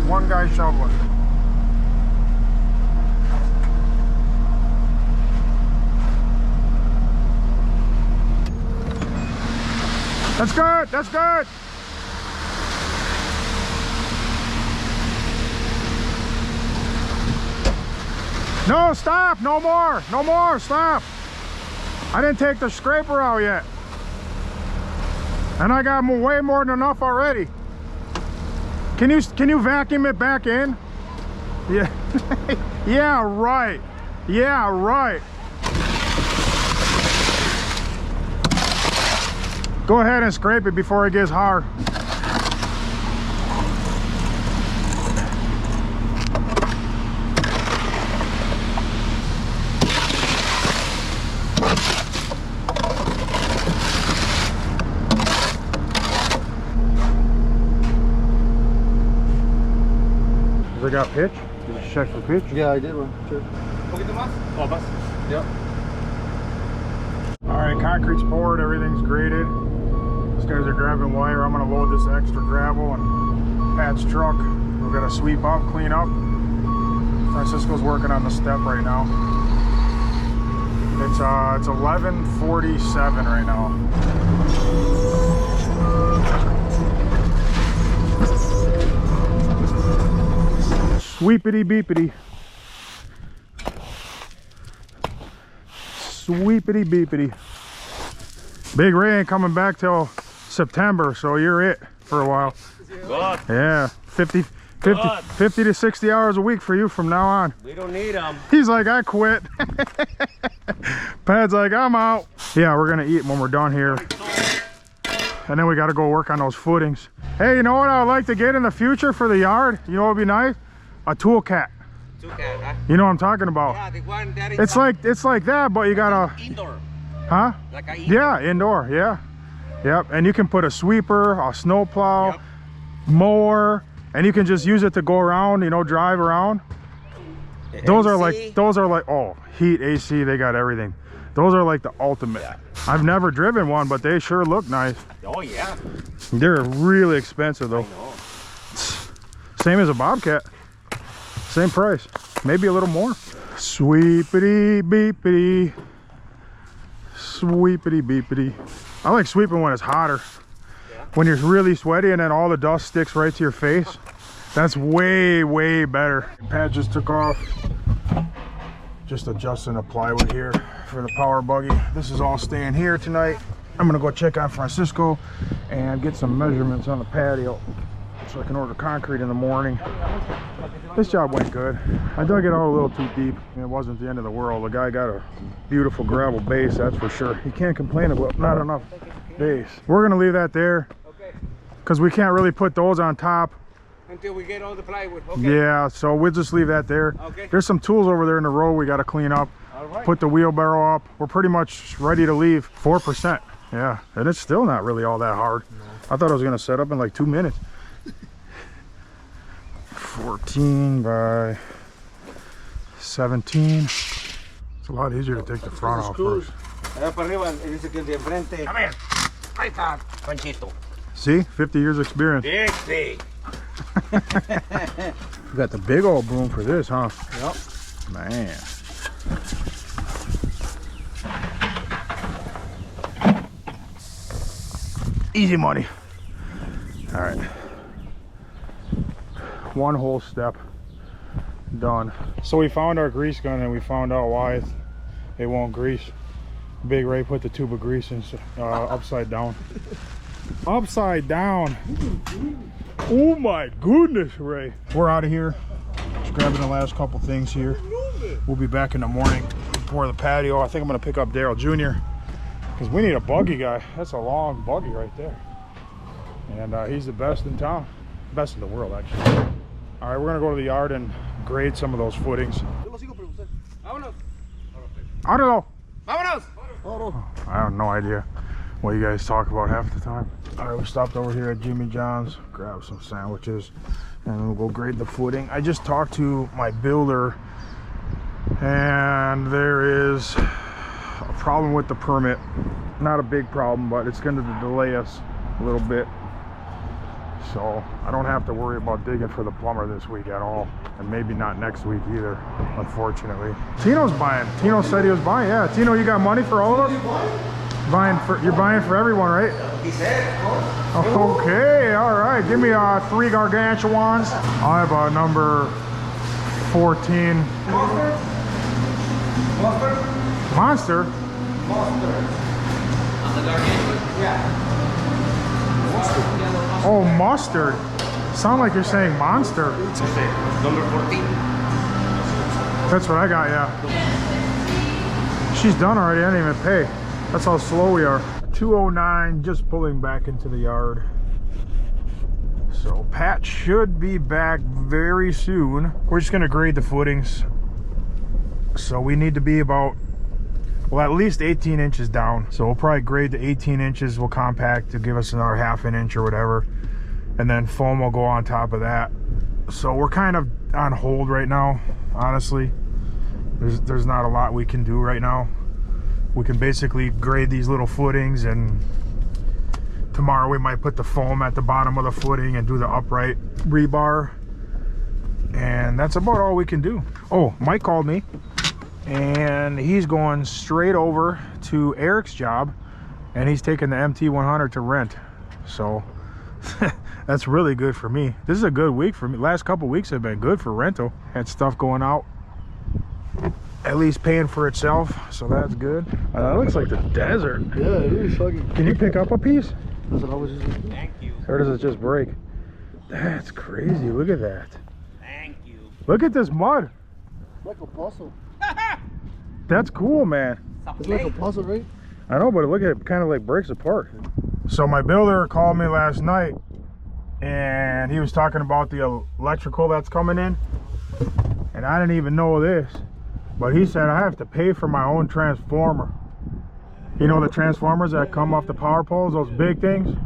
Speaker 1: One guy shoveling. That's good, that's good. No, stop, no more, stop. I didn't take the scraper out yet. And I got way more than enough already. Can you vacuum it back in? Yeah, yeah, right, yeah, right. Go ahead and scrape it before it gets hard. Does it got pitch? Did you check for pitch?
Speaker 2: Yeah, I did one. Sure.
Speaker 3: Yep.
Speaker 1: All right, concrete's poured, everything's graded. These guys are grabbing wire. I'm gonna load this extra gravel and Pat's truck. We're gonna sweep up, clean up. Francisco's working on the step right now. It's 11:47 right now. Sweepity beepity. Sweepity beepity. Big Ray ain't coming back till September, so you're it for a while.
Speaker 3: Good.
Speaker 1: Yeah, 50 to 60 hours a week for you from now on.
Speaker 3: We don't need them.
Speaker 1: He's like, I quit. Pat's like, I'm out. Yeah, we're gonna eat when we're done here. And then we gotta go work on those footings. Hey, you know what I would like to get in the future for the yard? You know what would be nice? A tool cat.
Speaker 3: Tool cat, huh?
Speaker 1: You know what I'm talking about?
Speaker 3: Yeah, the one that is
Speaker 1: It's like that, but you gotta,
Speaker 3: indoor.
Speaker 1: huh?
Speaker 3: Like a indoor.
Speaker 1: Yeah, indoor, yeah. Yep, and you can put a sweeper, a snow plow,
Speaker 3: Yep.
Speaker 1: mower, and you can just use it to go around, you know, drive around. Those are like, oh, heat, AC, they got everything. Those are like the ultimate.
Speaker 3: Yeah.
Speaker 1: I've never driven one, but they sure look nice.
Speaker 3: Oh yeah.
Speaker 1: They're really expensive though.
Speaker 3: No.
Speaker 1: Same as a Bobcat. Same price, maybe a little more. Sweepity beepity. Sweepity beepity. I like sweeping when it's hotter.
Speaker 3: Yeah.
Speaker 1: When you're really sweaty and then all the dust sticks right to your face. That's way, way better. Pat just took off. Just adjusting the plywood here for the power buggy. This is all staying here tonight. I'm gonna go check on Francisco and get some measurements on the patio so I can order concrete in the morning. This job went good. I dug it out a little too deep. It wasn't the end of the world. The guy got a beautiful gravel base, that's for sure. You can't complain about not enough base. We're gonna leave that there because we can't really put those on top.
Speaker 3: Until we get all the plywood. Okay.
Speaker 1: Yeah, so we'll just leave that there.
Speaker 3: Okay.
Speaker 1: There's some tools over there in the road we got to clean up.
Speaker 3: All right.
Speaker 1: Put the wheelbarrow up. We're pretty much ready to leave. 4%. Yeah, and it's still not really all that hard. No. I thought I was gonna set up in like 2 minutes. 14 by 17. It's a lot easier to take the front off first.
Speaker 3: Allá para arriba, dice que el de enfrente. A ver, ahí está, Panchito.
Speaker 1: See, 50 years experience.
Speaker 3: Este.
Speaker 1: We got the big old boom for this, huh?
Speaker 3: Yep.
Speaker 1: Man. Easy money. All right. One whole step done. So we found our grease gun and we found out why it won't grease. Big Ray put the tube of grease in upside down. Upside down. Oh my goodness, Ray. We're out of here. Just grabbing the last couple things here. We'll be back in the morning for the patio. I think I'm gonna pick up Daryl Jr. because we need a buggy guy. That's a long buggy right there. And he's the best in town. Best in the world, actually. All right, we're gonna go to the yard and grade some of those footings. I don't know. I have no idea what you guys talk about half the time. All right, we stopped over here at Jimmy John's, grab some sandwiches, and we'll go grade the footing. I just talked to my builder, and there is a problem with the permit. Not a big problem, but it's going to delay us a little bit. So I don't have to worry about digging for the plumber this week at all, and maybe not next week either, unfortunately. Tino's buying. Tino said he was buying. Yeah, Tino, you got money for all of us? You're buying for everyone, right?
Speaker 3: He said, of course.
Speaker 1: Okay, all right. Give me 3 gargantuans. I have number 14. Monster?
Speaker 3: On the gargantuan? Yeah.
Speaker 1: Oh, mustard. Sound like you're saying monster.
Speaker 3: Number 14.
Speaker 1: That's what I got, yeah. She's done already. I didn't even pay. That's how slow we are. 2:09, just pulling back into the yard. So Pat should be back very soon. We're just gonna grade the footings. So we need to be about, well, at least 18 inches down. So we'll probably grade the 18 inches. We'll compact to give us another half an inch or whatever. And then foam will go on top of that. So we're kind of on hold right now, honestly. There's not a lot we can do right now. We can basically grade these little footings, and tomorrow we might put the foam at the bottom of the footing and do the upright rebar. And that's about all we can do. Oh, Mike called me, and he's going straight over to Eric's job, and he's taking the MT100 to rent. So that's really good for me. This is a good week for me. Last couple weeks have been good for rental. Had stuff going out, at least paying for itself, so that's good. That looks like the desert.
Speaker 2: Yeah, it is fucking.
Speaker 1: Can you pick up a piece?
Speaker 2: That's what I was just.
Speaker 3: Thank you.
Speaker 1: Or does it just break? That's crazy. Look at that.
Speaker 3: Thank you.
Speaker 1: Look at this mud.
Speaker 2: Like a puzzle.
Speaker 1: That's cool, man.
Speaker 2: It's like a puzzle, right?
Speaker 1: I know, but look at it, kind of like breaks apart. So my builder called me last night, and he was talking about the electrical that's coming in, and I didn't even know this, but he said I have to pay for my own transformer. You know the transformers that come off the power poles, those big things?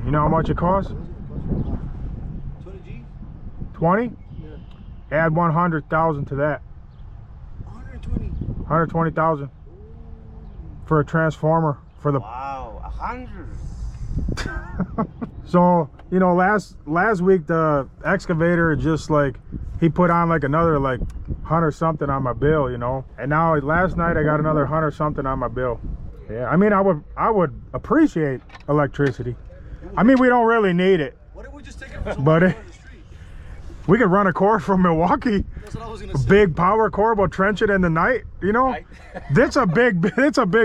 Speaker 1: You know how much it costs?
Speaker 2: 20 G?
Speaker 1: 20?
Speaker 2: Yeah.
Speaker 1: Add 100,000 to that.
Speaker 2: 120.
Speaker 1: 120,000 for a transformer for the.
Speaker 3: Wow, 100.
Speaker 1: So, you know, last week the excavator just like, he put on like another like 100 something on my bill, you know, and now last night I got another 100 something on my bill. Yeah, I mean, I would appreciate electricity. I mean, we don't really need it,
Speaker 2: What if we just take it from
Speaker 1: but
Speaker 2: somewhere on the street?
Speaker 1: we could run a core from Milwaukee.
Speaker 2: That's what I was gonna
Speaker 1: A
Speaker 2: say.
Speaker 1: big power core, we'll trench it in the night, you know. It's a big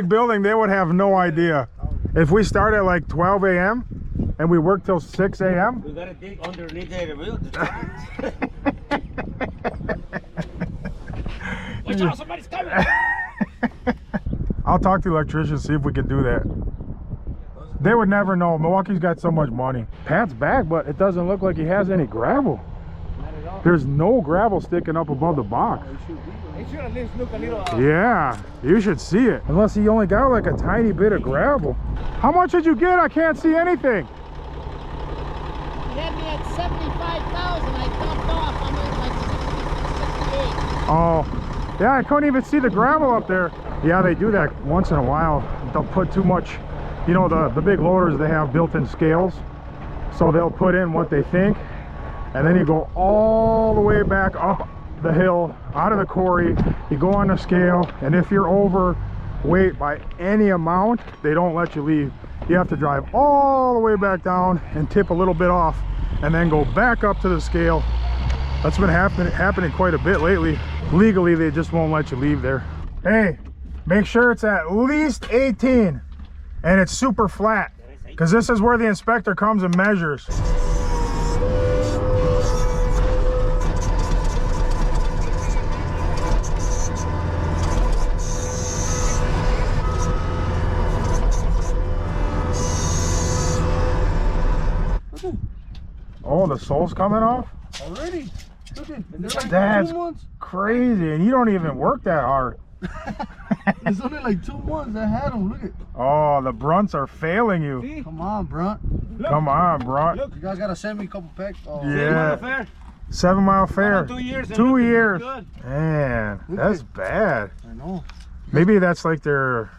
Speaker 1: building. They would have no idea. If we start at like 12 a.m. and we work till 6 a.m.
Speaker 3: We gotta dig underneath the wheel. Watch out, somebody's coming.
Speaker 1: I'll talk to the electrician, see if we can do that. They would never know. Milwaukee's got so much money. Pat's back, but it doesn't look like he has any gravel. There's no gravel sticking up above the box.
Speaker 2: It should at least look a little.
Speaker 1: Yeah, you should see it. Unless he only got like a tiny bit of gravel. How much did you get? I can't see anything.
Speaker 6: He had me at 75,000. I dumped off. I'm at like 68.
Speaker 1: Oh, yeah, I couldn't even see the gravel up there. Yeah, they do that once in a while. They'll put too much, you know, the big loaders, they have built-in scales. So they'll put in what they think, and then you go all the way back up the hill, out of the quarry, you go on the scale, and if you're overweight by any amount, they don't let you leave. You have to drive all the way back down and tip a little bit off, and then go back up to the scale. That's been happening quite a bit lately. Legally, they just won't let you leave there. Hey, make sure it's at least 18 and it's super flat, because this is where the inspector comes and measures. the sole's coming off?
Speaker 2: Already? Look at like
Speaker 1: That's
Speaker 2: 2 months.
Speaker 1: crazy, and you don't even work that hard.
Speaker 2: It's only like 2 months I had them. Look at.
Speaker 1: Oh, the brunts are failing you.
Speaker 2: Come on, Brunt.
Speaker 1: Come on, brunt.
Speaker 2: You guys gotta send me a couple packs. Oh,
Speaker 1: Yeah. 7 Mile Fair.
Speaker 3: 2 years.
Speaker 1: 2 years.
Speaker 3: Good.
Speaker 1: Man, that's bad.
Speaker 2: I know.
Speaker 1: Maybe that's like their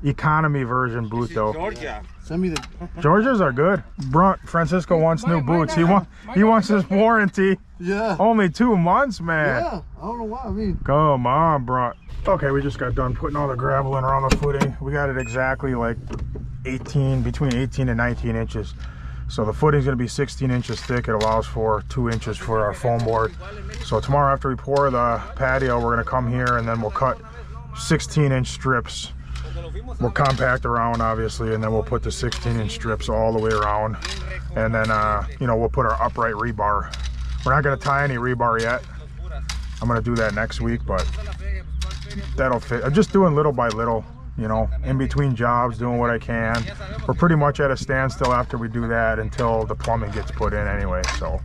Speaker 1: economy version boot though.
Speaker 3: Georgia.
Speaker 2: Send me the.
Speaker 1: Georgia's are good. Brunt, Francisco wants new boots. He wants his warranty.
Speaker 2: Yeah.
Speaker 1: Only 2 months, man.
Speaker 2: Yeah. I don't know why. I mean.
Speaker 1: Come on, Brunt. Okay, we just got done putting all the gravel in around the footing. We got it exactly like between 18 and 19 inches. So the footing's gonna be 16 inches thick. It allows for 2 inches for our foam board. So tomorrow after we pour the patio, we're gonna come here and then we'll cut 16-inch strips. We'll compact around obviously, and then we'll put the 16-inch strips all the way around. And then, you know, we'll put our upright rebar. We're not gonna tie any rebar yet. I'm gonna do that next week, but that'll fit. I'm just doing little by little, you know, in between jobs, doing what I can. We're pretty much at a standstill after we do that until the plumbing gets put in anyway, so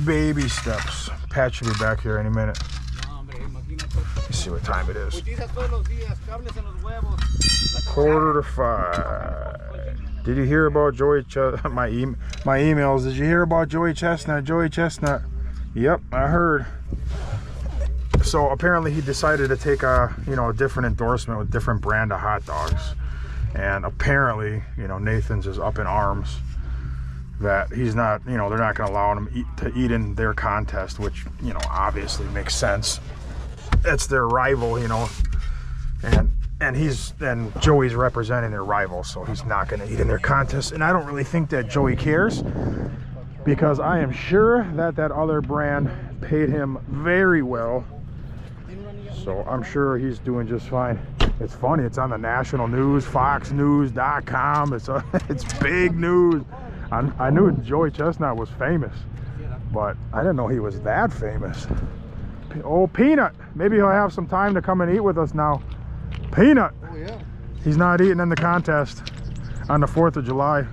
Speaker 1: baby steps. Pat should be back here any minute. Let's see what time it is. 4:45. Did you hear about Joey my emails? Did you hear about Joey Chestnut? Joey Chestnut. Yep, I heard. So apparently he decided to take a, you know, a different endorsement with different brand of hot dogs. And apparently, you know, Nathan's is up in arms that he's not, you know, they're not going to allow him to eat in their contest, which, you know, obviously makes sense. It's their rival, you know, and Joey's representing their rival, so he's not going to eat in their contest. And I don't really think that Joey cares, because I am sure that that other brand paid him very well. So I'm sure he's doing just fine. It's funny, it's on the national news, foxnews.com. It's big news. I knew Joey Chestnut was famous, but I didn't know he was that famous. Oh, Peanut. Maybe he'll have some time to come and eat with us now. Peanut.
Speaker 2: Oh, yeah.
Speaker 1: He's not eating in the contest on the 4th of July.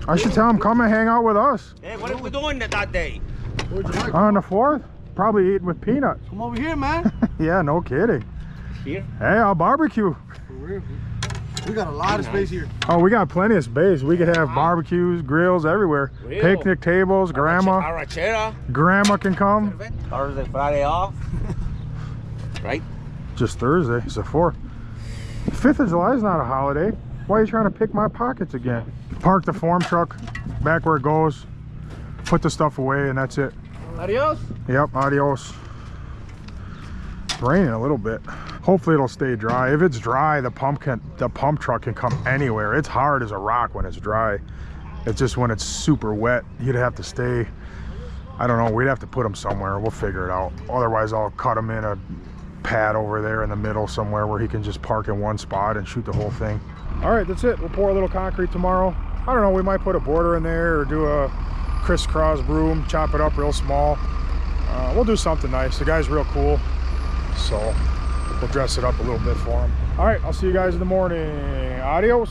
Speaker 1: I should tell him, come and hang out with us.
Speaker 3: Hey, what are we doing that day?
Speaker 1: On the 4th? Probably eating with Peanut.
Speaker 2: Come over here, man.
Speaker 1: Yeah, no kidding.
Speaker 3: Here?
Speaker 1: Hey, I'll barbecue.
Speaker 2: For real. We got a lot of space here.
Speaker 1: Oh, we got plenty of space. We could have barbecues, grills everywhere.
Speaker 3: Real.
Speaker 1: Picnic tables, grandma.
Speaker 3: Arrachera.
Speaker 1: Grandma can come.
Speaker 3: Thursday, Friday off. Right?
Speaker 1: Just Thursday, it's the 4th. 5th of July is not a holiday. Why are you trying to pick my pockets again? Park the form truck back where it goes. Put the stuff away and that's it.
Speaker 2: Adios.
Speaker 1: Yep, adios. It's raining a little bit. Hopefully it'll stay dry. If it's dry, the pump truck can come anywhere. It's hard as a rock when it's dry. It's just when it's super wet, you'd have to stay. I don't know, we'd have to put them somewhere. We'll figure it out. Otherwise I'll cut them in a pad over there in the middle somewhere where he can just park in one spot and shoot the whole thing. All right, that's it. We'll pour a little concrete tomorrow. I don't know, we might put a border in there or do a crisscross broom, chop it up real small. We'll do something nice. The guy's real cool, so we'll dress it up a little bit for him. All right, I'll see you guys in the morning. Adios.